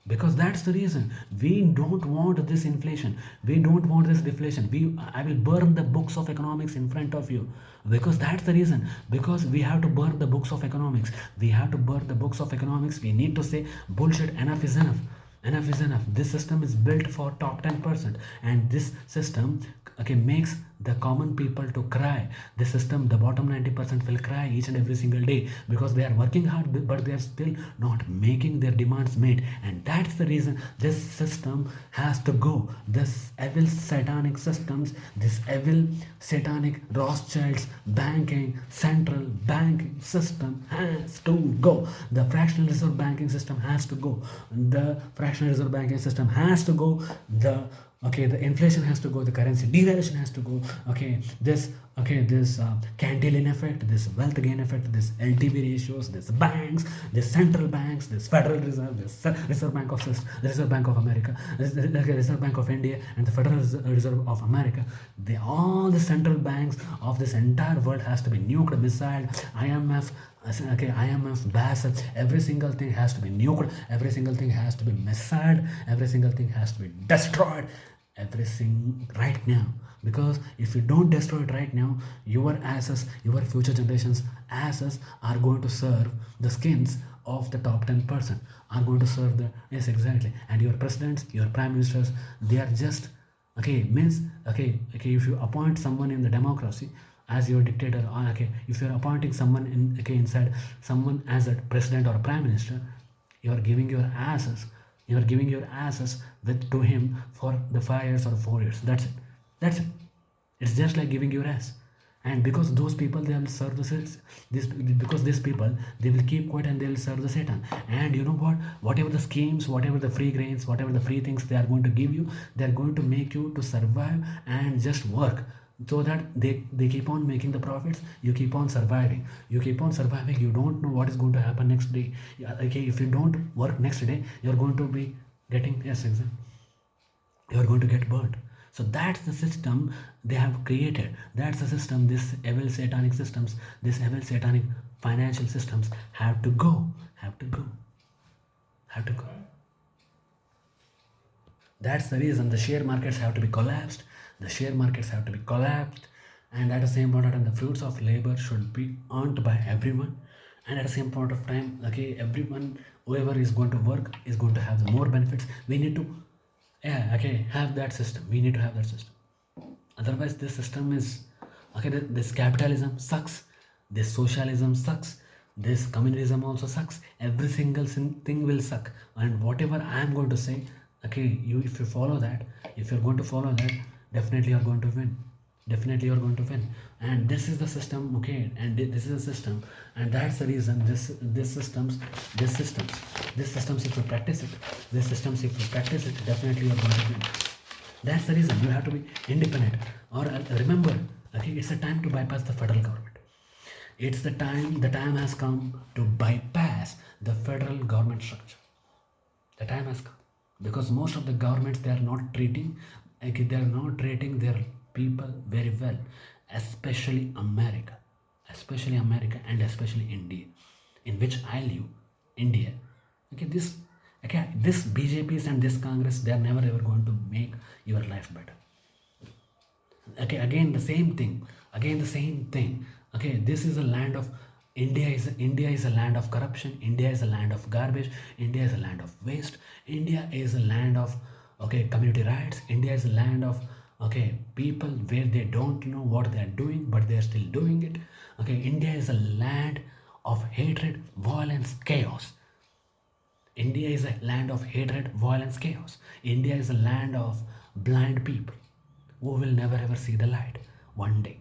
Because that's the reason. We don't want this inflation, we don't want this deflation. I will burn the books of economics in front of you, because that's the reason. Because we have to burn the books of economics, we need to say, bullshit, enough is enough. Enough is enough. This system is built for top 10%, and this system, okay, makes the common people to cry. This system, the bottom 90% will cry each and every single day, because they are working hard, but they are still not making their demands made. And that's the reason this system has to go. This evil satanic systems, this evil satanic Rothschilds central banking system has to go. The fractional reserve banking system has to go. The fractional reserve banking system has to go. The inflation has to go, the currency devaluation has to go. Okay, this Okay, this Cantillon effect, this wealth gain effect, this LTV ratios, this banks, this central banks, this Federal Reserve, this Reserve Bank of Reserve Bank of America, Reserve Bank of India, and the Federal Reserve of America. They all the central banks of this entire world has to be nuked, missile, IMF. Okay, IMF, Basel, every single thing has to be nuked, every single thing has to be missiled, every single thing has to be destroyed, everything right now. Because if you don't destroy it right now, your asses, your future generations asses are going to serve the skins of the top 10%, are going to serve the, yes, exactly. And your presidents, your prime ministers, they are just, okay, means, okay, if you appoint someone in the democracy as your dictator, or okay, if you're appointing someone in, okay, inside someone as a president or a prime minister, you are giving your asses, you are giving your asses with to him for the 5 years or 4 years. That's it. That's it. It's just like giving your ass. And because those people they will serve the this, because these people they will keep quiet and they will serve the Satan. And you know what? Whatever the schemes, whatever the free grains, whatever the free things they are going to give you, they are going to make you to survive and just work, so that they keep on making the profits, you keep on surviving, you keep on surviving, you don't know what is going to happen next day. Yeah, okay, if you don't work next day, you're going to be getting, yes, exactly, you're going to get burned. So that's the system they have created. That's the system, this evil satanic systems, this evil satanic financial systems have to go, have to go, have to go. That's the reason the share markets have to be collapsed. The share markets have to be collapsed. And at the same point of time, the fruits of labor should be earned by everyone. And at the same point of time, okay, everyone, whoever is going to work, is going to have the more benefits. We need to, yeah, okay, have that system. We need to have that system. Otherwise, this system is, okay, this capitalism sucks. This socialism sucks. This communism also sucks. Every single thing will suck. And whatever I am going to say, okay, you, if you follow that, if you're going to follow that, definitely you're going to win. Definitely you're going to win. And this is the system, okay, and this is a system, and that's the reason this systems, if you practice it, this systems, if you practice it, definitely you're going to win. That's the reason you have to be independent. Or remember, okay, it's a time to bypass the federal government. It's the time has come to bypass the federal government structure. The time has come, because most of the governments they are not treating, okay, they are not treating their people very well, especially America, and especially India, in which I live, India. Okay, this BJPs and this Congress, they are never ever going to make your life better. Okay, again the same thing. Okay, this is a land of, India is a land of corruption, India is a land of garbage, India is a land of waste, India is a land of, okay, community rights, India is a land of, okay, people where they don't know what they are doing but they are still doing it. Okay, India is a land of hatred, violence, chaos. India is a land of hatred, violence, chaos. India is a land of blind people who will never ever see the light. One day,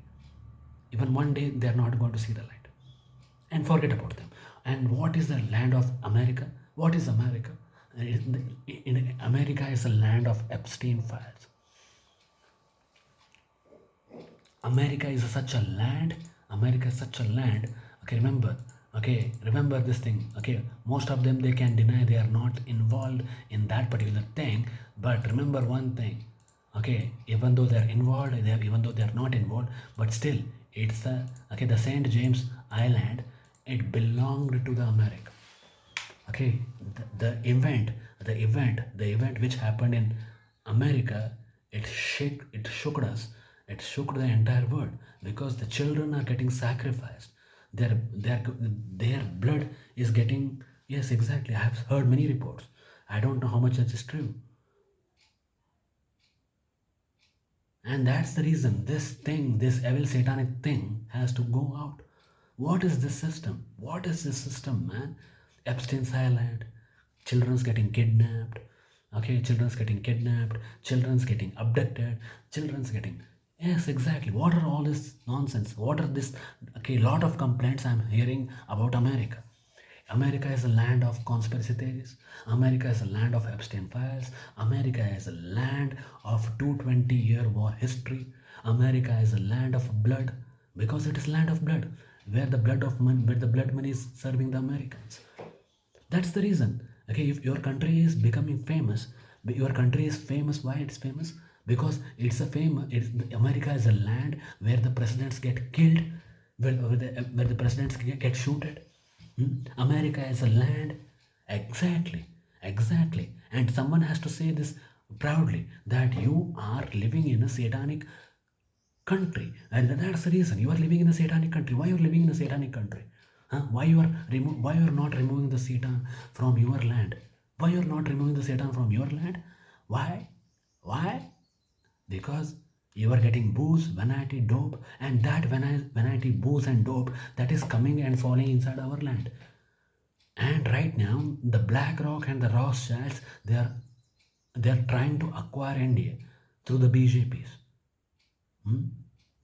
even one day, they are not going to see the light. And forget about them. And what is the land of America? What is America? In America is a land of Epstein files. America is such a land. America is such a land. Okay, remember this thing. Okay, most of them they can deny they are not involved in that particular thing. But remember one thing. Okay, even though they are involved, even though they are not involved, but still, it's the, okay, the Saint James Island. It belonged to the America. Okay, the event which happened in America, it shook us, it shook the entire world, because the children are getting sacrificed, their blood is getting, yes, exactly, I have heard many reports, I don't know how much that is true. And that's the reason this evil satanic thing has to go out. What is this system? What is this system, man? Epstein's Island, children's getting kidnapped. Okay, children's getting kidnapped, children's getting abducted, children's getting, yes, exactly. What are all this nonsense? What are this, okay, lot of complaints I'm hearing about America. America is a land of conspiracy theories. America is a land of Epstein files. America is a land of 220-year war history. America is a land of blood. because it is land of blood, where the blood money is serving the Americans. That's the reason. Okay, if your country is becoming famous, your country is famous. Why it's famous? Because it's a famous. America is a land where the presidents get killed, where the presidents get shooted. America is a land. Exactly, exactly. And someone has to say this proudly, that you are living in a satanic country, and that's the reason you are living in a satanic country. Why you are living in a satanic country? Huh? Why you are not removing the Satan from your land? Why you are not removing the Satan from your land? Why? Because you are getting booze, vanity, dope, and that vanity, booze, and dope, that is coming and falling inside our land. And right now, the BlackRock and the Rothschilds, they are trying to acquire India through the BJPs. Hmm?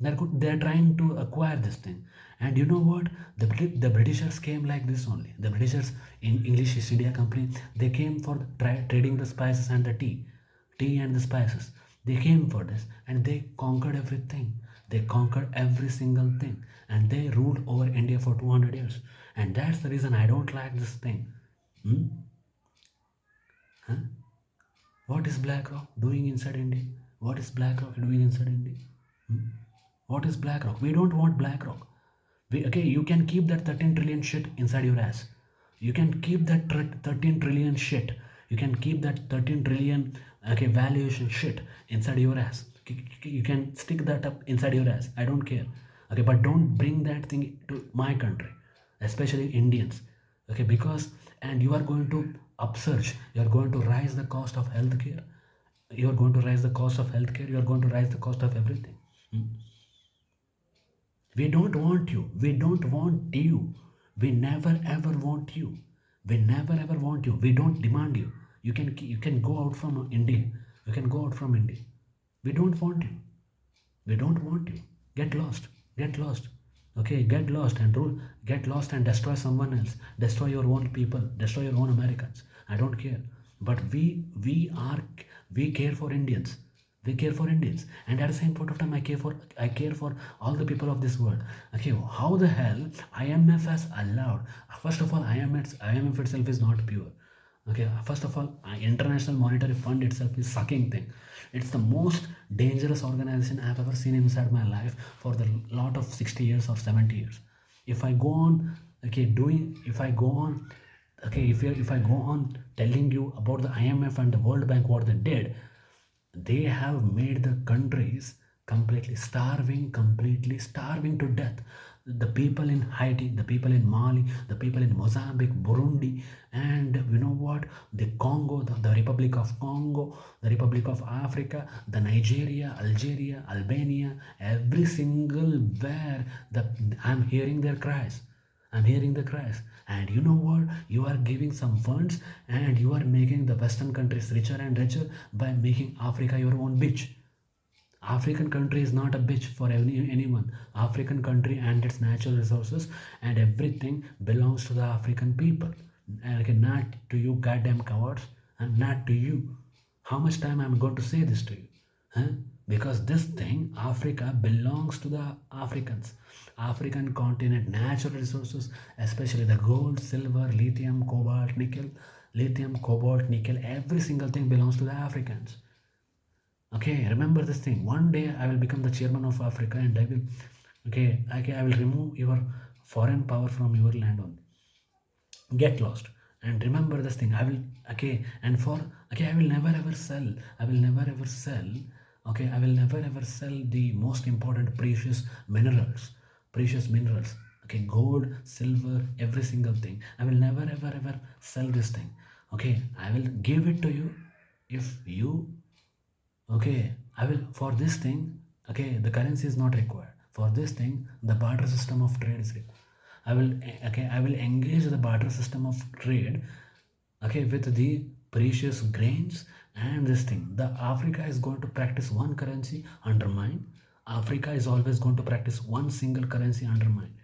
They're trying to acquire this thing. And you know what? The Britishers came like this only. The Britishers in English East India Company, they came for trading the spices and the tea and the spices. They came for this and they conquered everything. They conquered every single thing, and they ruled over India for 200 years. And that's the reason I don't like this thing. Hmm? Huh? What is BlackRock doing inside India? What is BlackRock doing inside India? Hmm? What is BlackRock? We don't want BlackRock. Okay, you can keep that 13 trillion shit inside your ass. You can keep that 13 trillion shit. You can keep that 13 trillion, okay, valuation shit inside your ass. You can stick that up inside your ass. I don't care. Okay, but don't bring that thing to my country, especially Indians. Okay, because and you are going to upsurge. You are going to rise the cost of healthcare. You are going to rise the cost of healthcare. You are going to rise the cost of everything. Hmm. We don't want you. We don't want you. We never ever want you. We never ever want you. We don't demand you. You can go out from India. You can go out from India. We don't want you. We don't want you. Get lost. Get lost. Okay, get lost and rule. Get lost and destroy someone else. Destroy your own people. Destroy your own Americans. I don't care. But we care for Indians. We care for Indians, and at the same point of time, I care for all the people of this world. Okay, how the hell IMF has allowed? First of all, IMF itself is not pure. Okay, first of all, International Monetary Fund itself is sucking thing. It's the most dangerous organization I've ever seen inside my life for the lot of 60 years or 70 years. If I go on, okay, doing, if I go on, okay, if I go on telling you about the IMF and the World Bank, what they did, they have made the countries completely starving to death. The people in Haiti, the people in Mali, the people in Mozambique, Burundi, and you know what? The Congo, the Republic of Congo, the Republic of Africa, the Nigeria, Algeria, Albania, every single where I'm hearing their cries. I'm hearing the cries. And you know what? You are giving some funds and you are making the Western countries richer and richer by making Africa your own bitch. African country is not a bitch for anyone. African country and its natural resources and everything belongs to the African people. And okay, not to you goddamn cowards, and not to you. How much time I'm going to say this to you? Huh? Because this thing, Africa, belongs to the Africans. African continent, natural resources, especially the gold, silver, lithium, cobalt, nickel, every single thing belongs to the Africans. Okay, remember this thing. One day I will become the chairman of Africa, and I will remove your foreign power from your land only. Get lost and remember this thing. I will never ever sell. I will never ever sell. Okay, I will never ever sell the most important precious minerals. Okay, gold, silver, every single thing. I will never ever ever sell this thing. Okay, I will give it to you if you. Okay, I will for this thing. Okay, the currency is not required. For this thing, the barter system of trade is required. I will engage the barter system of trade. Okay, with the precious grains and this thing. The Africa is going to practice one currency under mine. Africa is always going to practice one single currency under mine,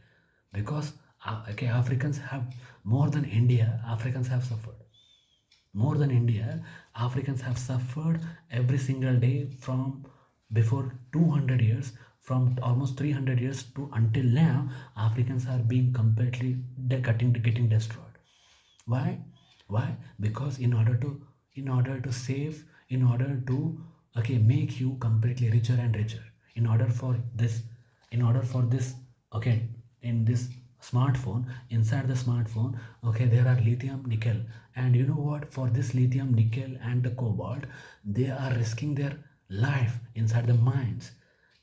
because Africans have more than India. Africans have suffered more than India. Africans have suffered every single day from before 200 years. from almost 300 years to until now, Africans are being completely getting destroyed. Why? Why? Because in order to save, in order to, okay, make you completely richer and richer, in order for this, okay, in this smartphone, inside the smartphone, okay, there are lithium, nickel, and you know what? For this lithium, nickel, and the cobalt, they are risking their life inside the mines.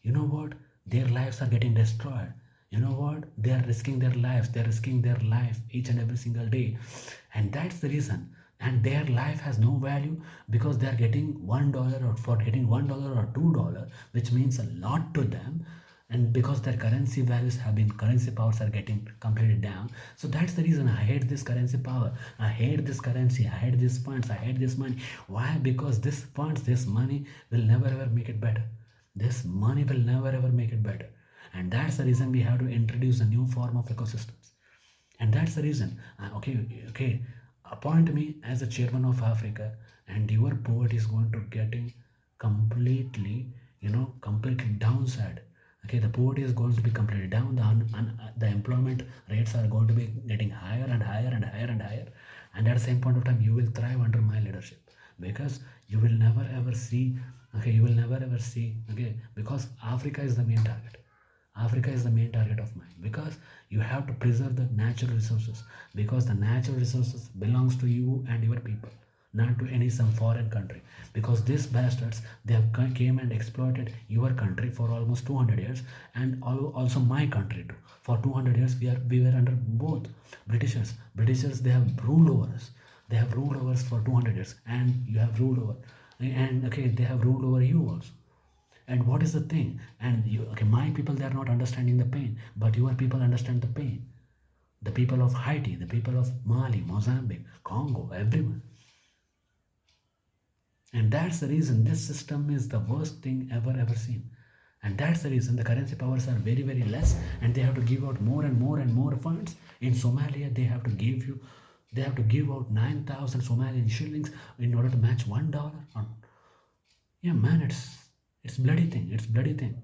You know what? Their lives are getting destroyed. You know what? They are risking their lives. They're risking their life each and every single day. And that's the reason. And their life has no value because they are getting $1, or for getting $1 or $2, which means a lot to them. And because their currency values have been, currency powers are getting completely down. So that's the reason I hate this currency power. I hate this currency. I hate these funds. I hate this money. Why? Because this funds, this money will never ever make it better. This money will never ever make it better. And that's the reason we have to introduce a new form of ecosystems. And that's the reason, okay, appoint me as a chairman of Africa, and your poverty is going to getting completely, completely downside. Okay, the poverty is going to be completely down. The employment rates are going to be getting higher and higher and higher and higher. And at the same point of time, you will thrive under my leadership, because you will never ever see, okay, you will never ever see, okay, because Africa is the main target. Africa is the main target of mine, because you have to preserve the natural resources, because the natural resources belongs to you and your people, not to any some foreign country. Because these bastards, they have came and exploited your country for almost 200 years, and also my country too. For 200 years we were under both Britishers. Britishers, they have ruled over us. They have ruled over us for 200 years, and you have ruled over, and okay, they have ruled over you also. And what is the thing? And you, okay, my people, they are not understanding the pain, but your people understand the pain. The people of Haiti, the people of Mali, Mozambique, Congo, everyone. And that's the reason this system is the worst thing ever seen. And that's the reason the currency powers are very less, and they have to give out more and more and more funds. In Somalia, they have to give out 9,000 Somalian shillings in order to match $1. Yeah, man, it's bloody thing. It's bloody thing.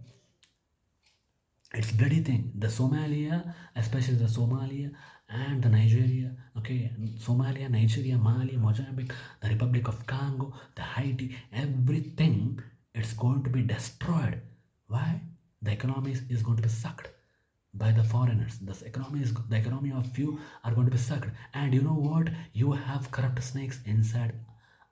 It's bloody thing. The Somalia, especially the Somalia and the Nigeria, okay, Somalia, Nigeria, Mali, Mozambique, the Republic of Congo, the Haiti, everything, it's going to be destroyed. Why? The economy is going to be sucked by the foreigners. The economy of you are going to be sucked. And you know what? You have corrupt snakes inside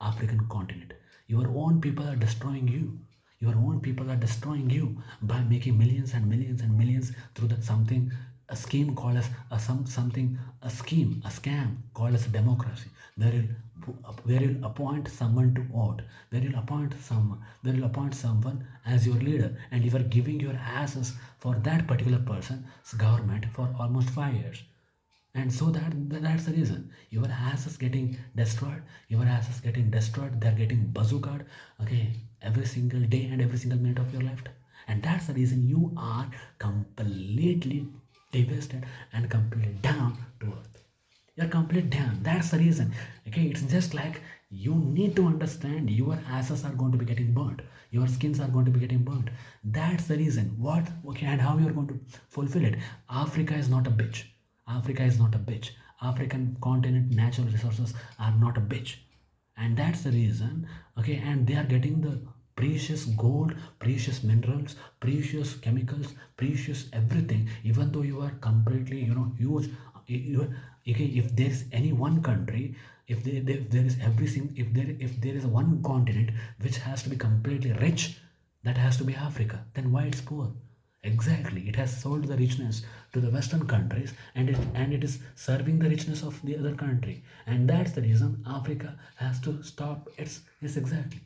African continent. Your own people are destroying you. Your own people are destroying you by making millions and millions and millions through that something, a scheme called as a scheme, a scam called as democracy, where you'll appoint someone to vote, where you'll appoint someone as your leader, and you are giving your asses for that particular person's government for almost 5 years. And so that's the reason your ass is getting destroyed. Your ass is getting destroyed. They're getting bazookaed, okay, every single day and every single minute of your life. And that's the reason you are completely devastated and completely down to earth. You're completely down. That's the reason. Okay, it's just like you need to understand your asses are going to be getting burnt. Your skins are going to be getting burnt. That's the reason. What, okay, and how you're going to fulfill it. Africa is not a bitch. Africa is not a bitch. African continent natural resources are not a bitch. And that's the reason, okay, and they are getting the precious gold, precious minerals, precious chemicals, precious everything, even though you are completely, huge. Okay, if there is any one country, if there is everything, if there is one continent which has to be completely rich, that has to be Africa. Then why it's poor? Exactly, it has sold the richness to the Western countries, and it is serving the richness of the other country, and that's the reason Africa has to stop. It's yes, exactly,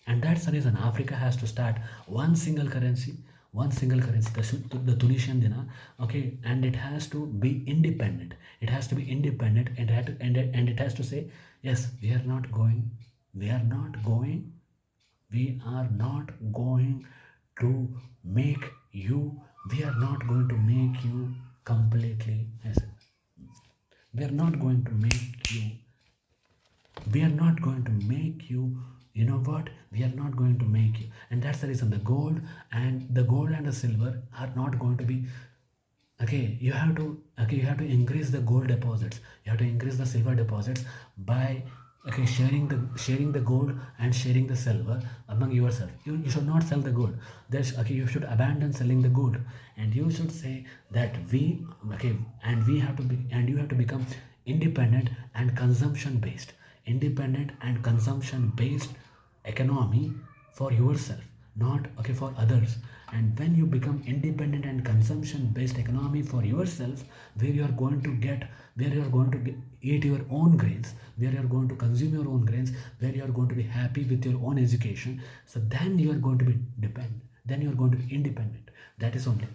and that's the reason Africa has to start one single currency, the Tunisian dinar, okay, and it has to be independent. It has to be independent, and it has to say, yes, we are not going we are not going to make you we are not going to make you completely, yes, we are not going to make you we are not going to make you, you know what, we are not going to make you. And that's the reason the gold and the silver are not going to be, okay, you have to increase the gold deposits, you have to increase the silver deposits by, okay, sharing the gold and sharing the silver among yourself. You should not sell the gold. There's, okay, you should abandon selling the gold, and you should say that we, okay, and we have to be, and you have to become independent and consumption based, independent and consumption based economy for yourself, not, okay, for others. And when you become independent and consumption based economy for yourself, where you are going to get, where you are going to eat your own grains, where you are going to consume your own grains, where you are going to be happy with your own education, so then you are going to be dependent, then you are going to be independent. That is only,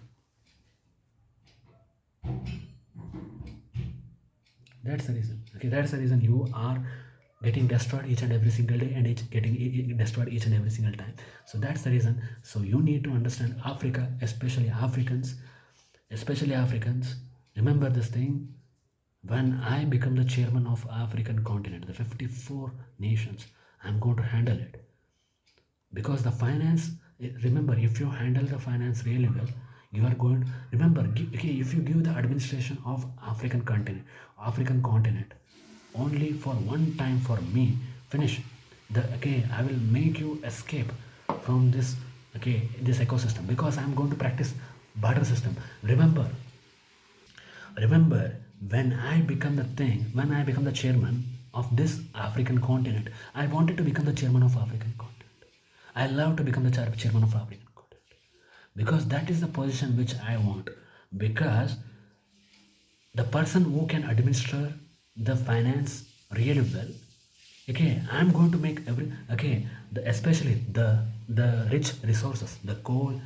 that's the reason. Okay, that's the reason you are getting destroyed each and every single day, and getting destroyed each and every single time. So that's the reason. So you need to understand Africa, especially Africans, especially Africans. Remember this thing. When I become the chairman of African continent, the 54 nations, I'm going to handle it, because the finance, remember, if you handle the finance really well, you are going, remember, okay, if you give the administration of African continent only for one time for me, finish the, okay, I will make you escape from this, okay, this ecosystem, because I'm going to practice barter system. Remember, when I become the chairman of this African continent, I wanted to become the chairman of African continent. I love to become the chairman of African continent, because that is the position which I want. Because the person who can administer the finance really well, okay, I'm going to make every, okay, especially the rich resources, the coal,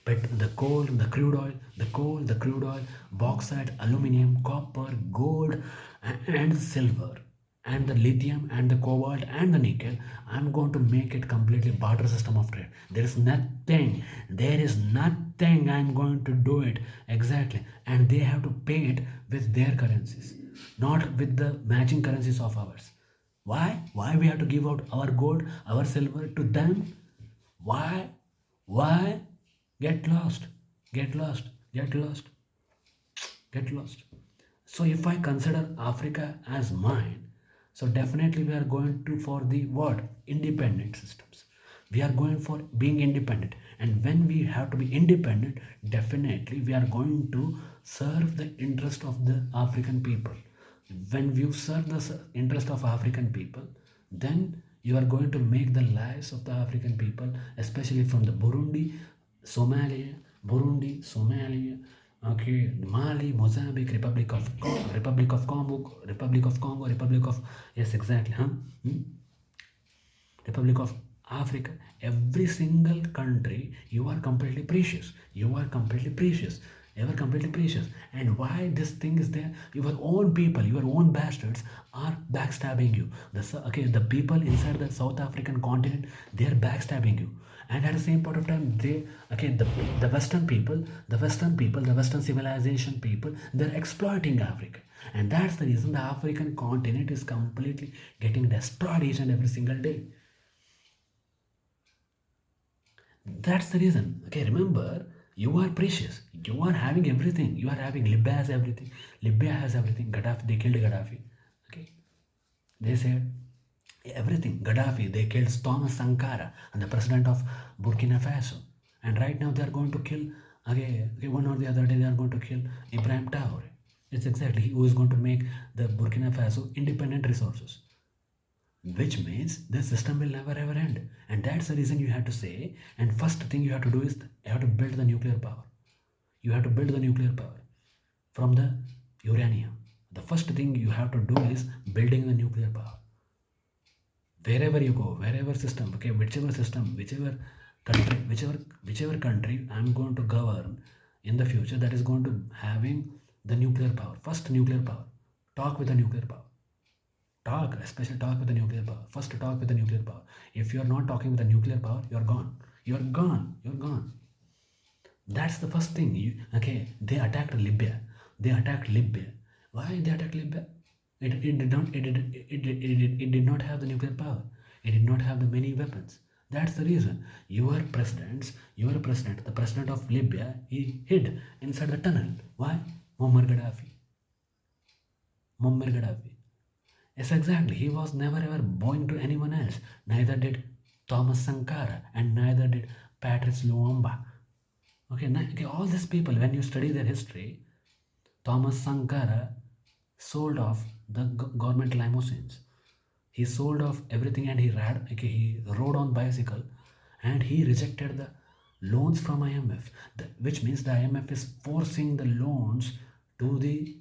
the crude oil, the crude oil, bauxite, aluminum, copper, gold, and silver, and the lithium, and the cobalt, and the nickel. I'm going to make it completely barter system of trade. There is nothing I'm going to do it exactly, and they have to pay it with their currencies, not with the matching currencies of ours. Why we have to give out our gold, our silver to them? Why why get lost, get lost, get lost, get lost. So if I consider Africa as mine, so definitely we are going to for the what, independent systems. We are going for being independent, and when we have to be independent, definitely we are going to serve the interest of the African people. When you serve the interest of African people, then you are going to make the lives of the African people, especially from the Burundi, Somalia, okay, Mali, Mozambique, Republic of Congo, Republic of, yes, exactly, huh? Republic of Africa, every single country, you are completely precious. You are completely precious. You are completely precious. And why this thing is there? Your own people, your own bastards are backstabbing you. Okay, the people inside the South African continent, they are backstabbing you. And at the same point of time, they, okay, the Western people, the Western civilization people, they're exploiting Africa. And that's the reason the African continent is completely getting destroyed each and every single day. That's the reason. Okay, remember, you are precious. You are having everything. You are having, Libya has everything. Libya has everything. Gaddafi, they killed Gaddafi. Okay, they said everything. Gaddafi, they killed Thomas Sankara, and the president of Burkina Faso. And right now they are going to kill, okay, one or the other day they are going to kill Ibrahim Traore. It's exactly who is going to make the Burkina Faso independent resources, which means the system will never ever end. And that's the reason you have to say, and first thing you have to do is you have to build the nuclear power. You have to build the nuclear power from the uranium. The first thing you have to do is building the nuclear power. Wherever you go, wherever system, okay, whichever system, whichever country I'm going to govern in the future, that is going to having the nuclear power. First, nuclear power. Talk with the nuclear power. Talk, especially talk with the nuclear power. First, talk with the nuclear power. If you are not talking with the nuclear power, you are gone. You are gone. You are gone. That's the first thing. Okay, they attacked Libya. They attacked Libya. Why they attacked Libya? It did not have the nuclear power. It did not have the many weapons. That's the reason. Your president, the president of Libya, he hid inside the tunnel. Why? Muammar Gaddafi. Muammar Gaddafi. Yes, exactly. He was never ever bowing to anyone else. Neither did Thomas Sankara and neither did Patrice Lumumba. Okay, okay, all these people, when you study their history, Thomas Sankara sold off the government limousines. He sold off everything and okay, he rode on bicycle and he rejected the loans from IMF, which means the IMF is forcing the loans to the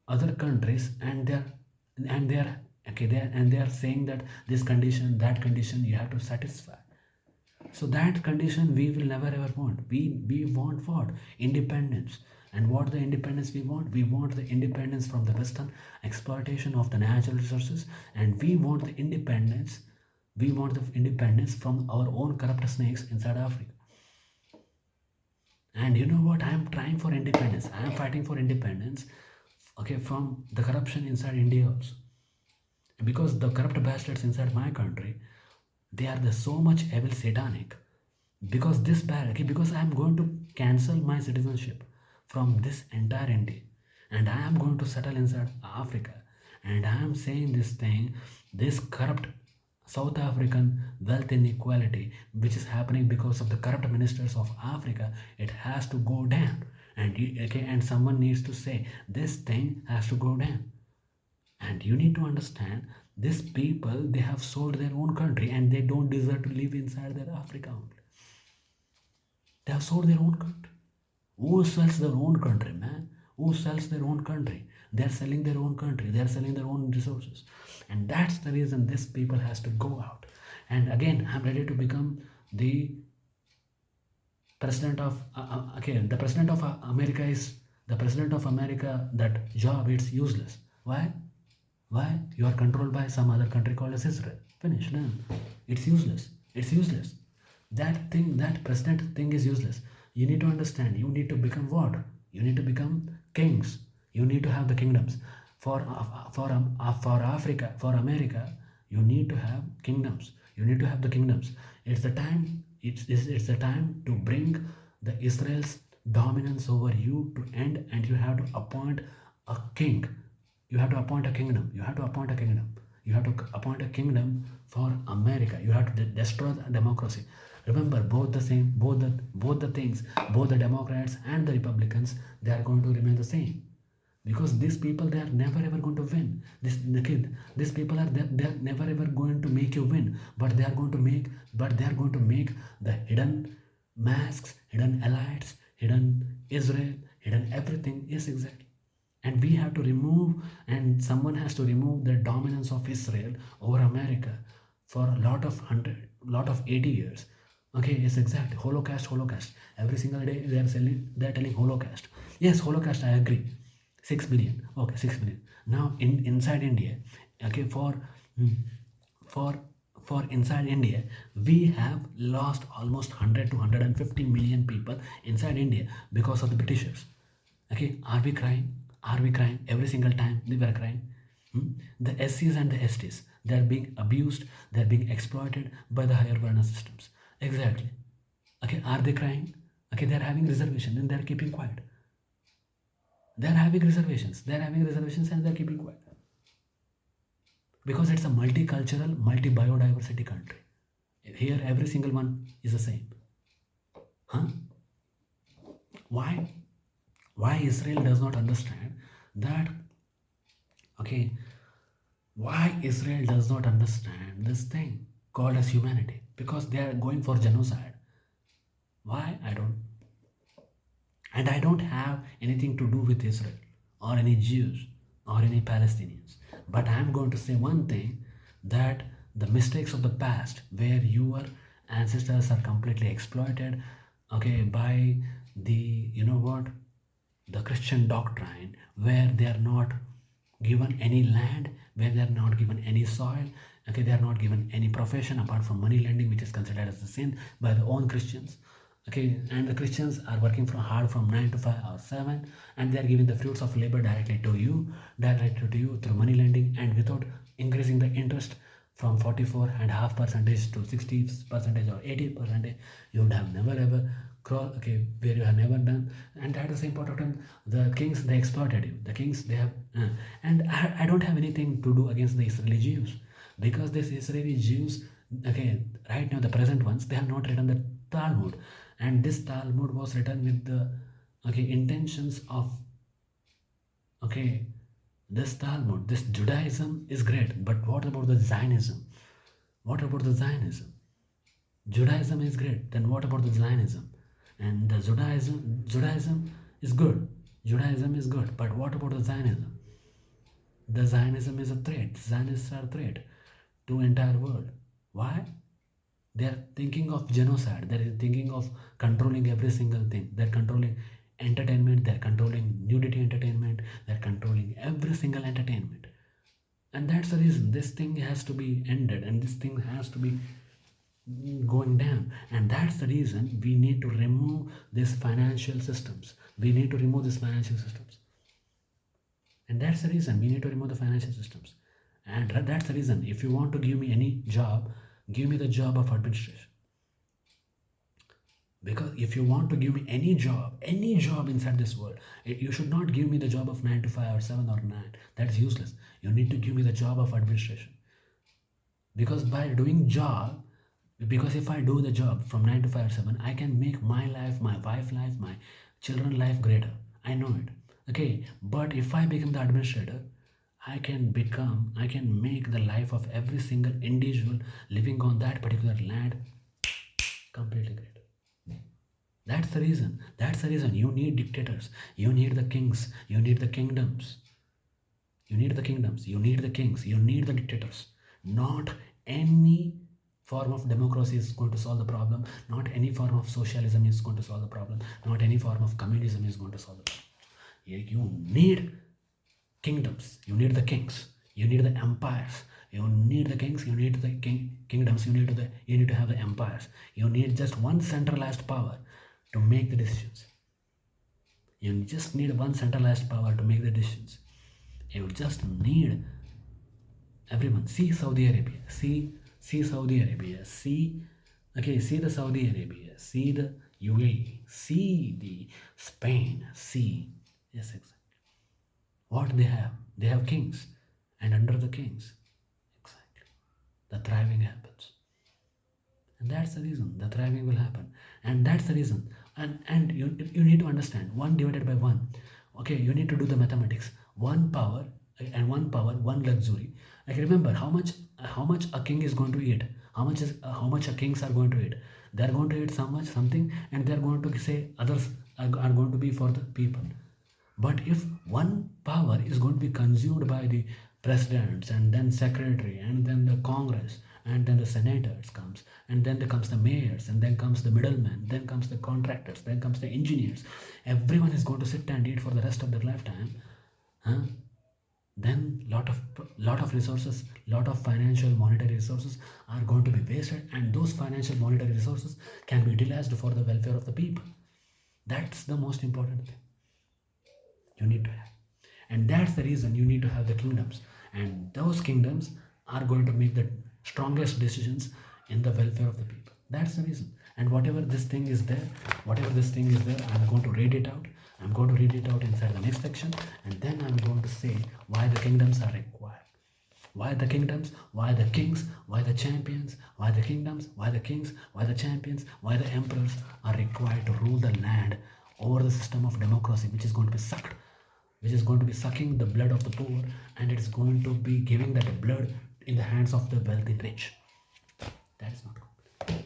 other countries, and they're okay, they are saying that this condition, that condition you have to satisfy. So that condition we will never ever want. We want what? Independence. And what the independence we want? We want the independence from the Western exploitation of the natural resources, and we want the independence. We want the independence from our own corrupt snakes inside Africa. And you know what? I am trying for independence. I am fighting for independence. Okay, from the corruption inside India also, because the corrupt bastards inside my country, they are the so much evil satanic, because this bad, okay, because I am going to cancel my citizenship from this entire India, and I am going to settle inside Africa, and I am saying this thing, this corrupt South African wealth inequality, which is happening because of the corrupt ministers of Africa, it has to go down. And okay, and someone needs to say this thing has to go down. And you need to understand, these people, they have sold their own country and they don't deserve to live inside their Africa only. They have sold their own country. Who sells their own country, man? Who sells their own country? They're selling their own country. They're selling their own resources. And that's the reason this people has to go out. And again, I'm ready to become the president of, okay, the president of America is, the president of America, that job, it's useless. Why? Why? You are controlled by some other country called as Israel. Finish. No. It's useless. It's useless. That thing, that president thing is useless. You need to understand. You need to become what? You need to become kings. You need to have the kingdoms. For Africa, for America, you need to have kingdoms. You need to have the kingdoms. It's the time. It's the time to bring the Israel's dominance over you to end, and you have to appoint a king. You have to appoint a kingdom. You have to appoint a kingdom. You have to appoint a kingdom for America. You have to destroy the democracy. Remember, both the same, both the things, both the Democrats and the Republicans, they are going to remain the same, because these people, they are never ever going to win. These people are, they are never ever going to make you win, but they are going to make the hidden masks, hidden elites, hidden Israel, hidden everything. Yes, exactly. And we have to remove, and someone has to remove the dominance of Israel over America for a lot of 80 years. Okay, yes, exactly. Holocaust. Every single day they're telling Holocaust. Yes, Holocaust, I agree. 6 billion. Okay, 6 billion. Now inside India, okay, for for inside India, we have lost almost 100 to 150 million people inside India because of the Britishers. Okay, are we crying? Are we crying? Every single time they were crying. The SCs and the STs, they're being abused, they're being exploited by the higher Varna systems. Exactly. Okay, are they crying? Okay, they're having reservation and they're keeping quiet. They're having reservations. They're having reservations and they're keeping quiet. Because it's a multicultural, multi-biodiversity country. Here, every single one is the same. Huh? Why? Why Israel does not understand that? Okay, why Israel does not understand this thing called as humanity? Because they are going for genocide. Why? I don't. And I don't have anything to do with Israel or any Jews or any Palestinians. But I'm going to say one thing, that the mistakes of the past, where your ancestors are completely exploited, okay, by the, you know what, the Christian doctrine, where they are not given any land, where they are not given any soil, okay, they are not given any profession apart from money lending, which is considered as a sin by the own Christians. Okay, and the Christians are working hard from 9 to 5 or 7, and they are giving the fruits of labor directly to you through money lending, and without increasing the interest from 44.5 percentage to 60 percentage or 80 percentage, you would have never ever cross, okay, where you have never done. And at the same point of time, the kings, they exploited you. The kings, they have and I don't have anything to do against the Israeli Jews, because these Israeli Jews, okay, right now the present ones, they have not written the Talmud, and this Talmud was written with the, okay, intentions of, okay, this Talmud, this Judaism is great, but what about the Zionism? What about the Zionism? Judaism is great, then what about the Zionism? And the Judaism is good. Judaism is good, but what about the Zionism? The Zionism is a threat. Zionists are a threat to entire world. Why? They are thinking of genocide. They are thinking of controlling every single thing. They're controlling entertainment. They're controlling nudity entertainment. They're controlling every single entertainment. And that's the reason this thing has to be ended, and this thing has to be going down. And that's the reason we need to remove these financial systems. We need to remove these financial systems. And that's the reason we need to remove the financial systems. And that's the reason, if you want to give me any job, give me the job of administration. Because if you want to give me any job inside this world, you should not give me the job of 9 to 5 or 7 or 9. That's useless. You need to give me the job of administration. Because by doing job, because if I do the job from 9 to 5 or 7, I can make my life, my wife life, my children life greater. I know it. Okay, but if I become the administrator, I can make the life of every single individual living on that particular land completely great. That's the reason. That's the reason you need dictators. You need the kings. You need the kingdoms. You need the kingdoms. You need the kings. You need the dictators. Not any form of democracy is going to solve the problem. Not any form of socialism is going to solve the problem. Not any form of communism is going to solve the problem. You need kingdoms. You need the kings. You need the empires. You need the kings. You need the kingdoms. You need to have the empires. You need just one centralized power to make the decisions. You just need one centralized power to make the decisions. You just need everyone. See Saudi Arabia. See Saudi Arabia. See the Saudi Arabia. See the UAE. See the Spain. See, yes, exactly. What they have? They have kings, and under the kings, exactly, the thriving happens. And that's the reason the thriving will happen. And that's the reason. And you need to understand 1 divided by 1. Okay, you need to do the mathematics. One power, and one power, one luxury. Like, remember how much a king is going to eat. How much a kings are going to eat. They are going to eat something, and they are going to say others are going to be for the people. But if one power is going to be consumed by the presidents, and then secretary, and then the Congress, and then the senators comes, and then there comes the mayors, and then comes the middlemen, then comes the contractors, then comes the engineers. Everyone is going to sit and eat for the rest of their lifetime. Huh? Then lot of resources, lot of financial monetary resources are going to be wasted, and those financial monetary resources can be utilized for the welfare of the people. That's the most important thing you need to have. And that's the reason you need to have the kingdoms. And those kingdoms are going to make the strongest decisions in the welfare of the people. That's the reason. And whatever this thing is there, I'm going to read it out. I'm going to read it out inside the next section. And then I'm going to say why the kingdoms are required. Why the kingdoms, why the kings, why the champions, why the kingdoms, why the kings, why the champions, why the emperors are required to rule the land over the system of democracy, which is going to be sucked, which is going to be sucking the blood of the poor, and it is going to be giving that blood in the hands of the wealthy rich. That is not good.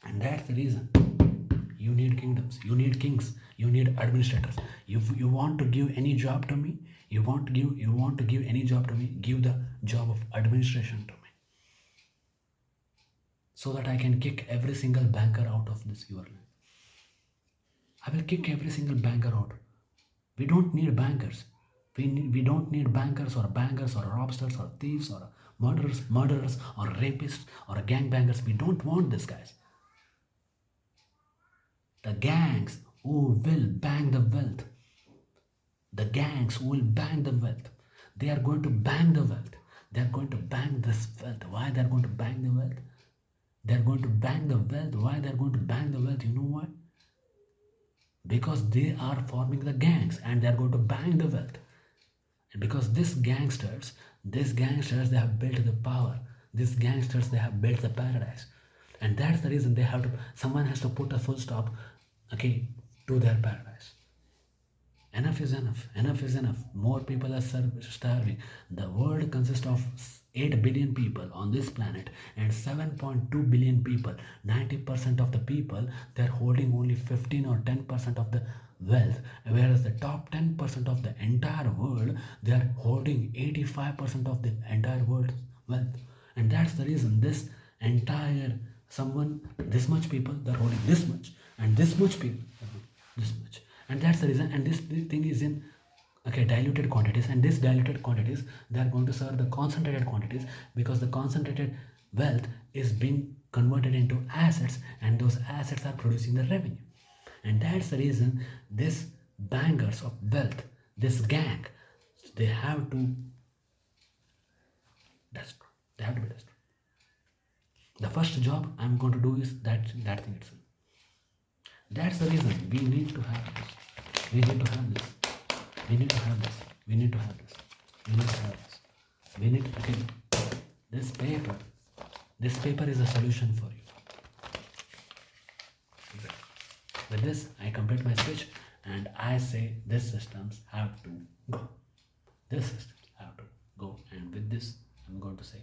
And that's the reason you need kingdoms, you need kings, you need administrators. If you want to give any job to me, you want to give any job to me, give the job of administration to me, so that I can kick every single banker out of this your land. I will kick every single banker out. We don't need bankers. We don't need bankers or bangers or robsters or thieves or murderers or rapists or gangbangers. We don't want these guys. The gangs who will bang the wealth. The gangs who will bang the wealth. They are going to bang the wealth. They're going to bank this wealth. Why they're going to bank the wealth? They're going to bank the wealth. Why they're going to bank the wealth? You know what? Because they are forming the gangs and they're going to bank the wealth. And because these gangsters, they have built the power. These gangsters, they have built the paradise. And that's the reason someone has to put a full stop, okay, to their paradise. Enough is enough. Enough is enough. More people are starving. The world consists of 8 billion people on this planet and 7.2 billion people. 90% of the people, they're holding only 15 or 10% of the wealth, whereas the top 10% of the entire world, they are holding 85% of the entire world's wealth. And that's the reason entire this much people, they're holding this much, and this much people, this much. And that's the reason, and this thing is in, okay, diluted quantities, and this diluted quantities, they are going to serve the concentrated quantities, because the concentrated wealth is being converted into assets, and those assets are producing the revenue. And that's the reason this bankers of wealth, this gang, they have to destroy. They have to be destroyed. The first job I'm going to do is that thing itself. That's the reason we need to have this. We need to have this. We need to have this. We need to have this. We need to have this. We need to, okay, this paper. This paper is a solution for you. Exactly. With this, I complete my speech and I say these systems have to go. These systems have to go. And with this, I'm going to say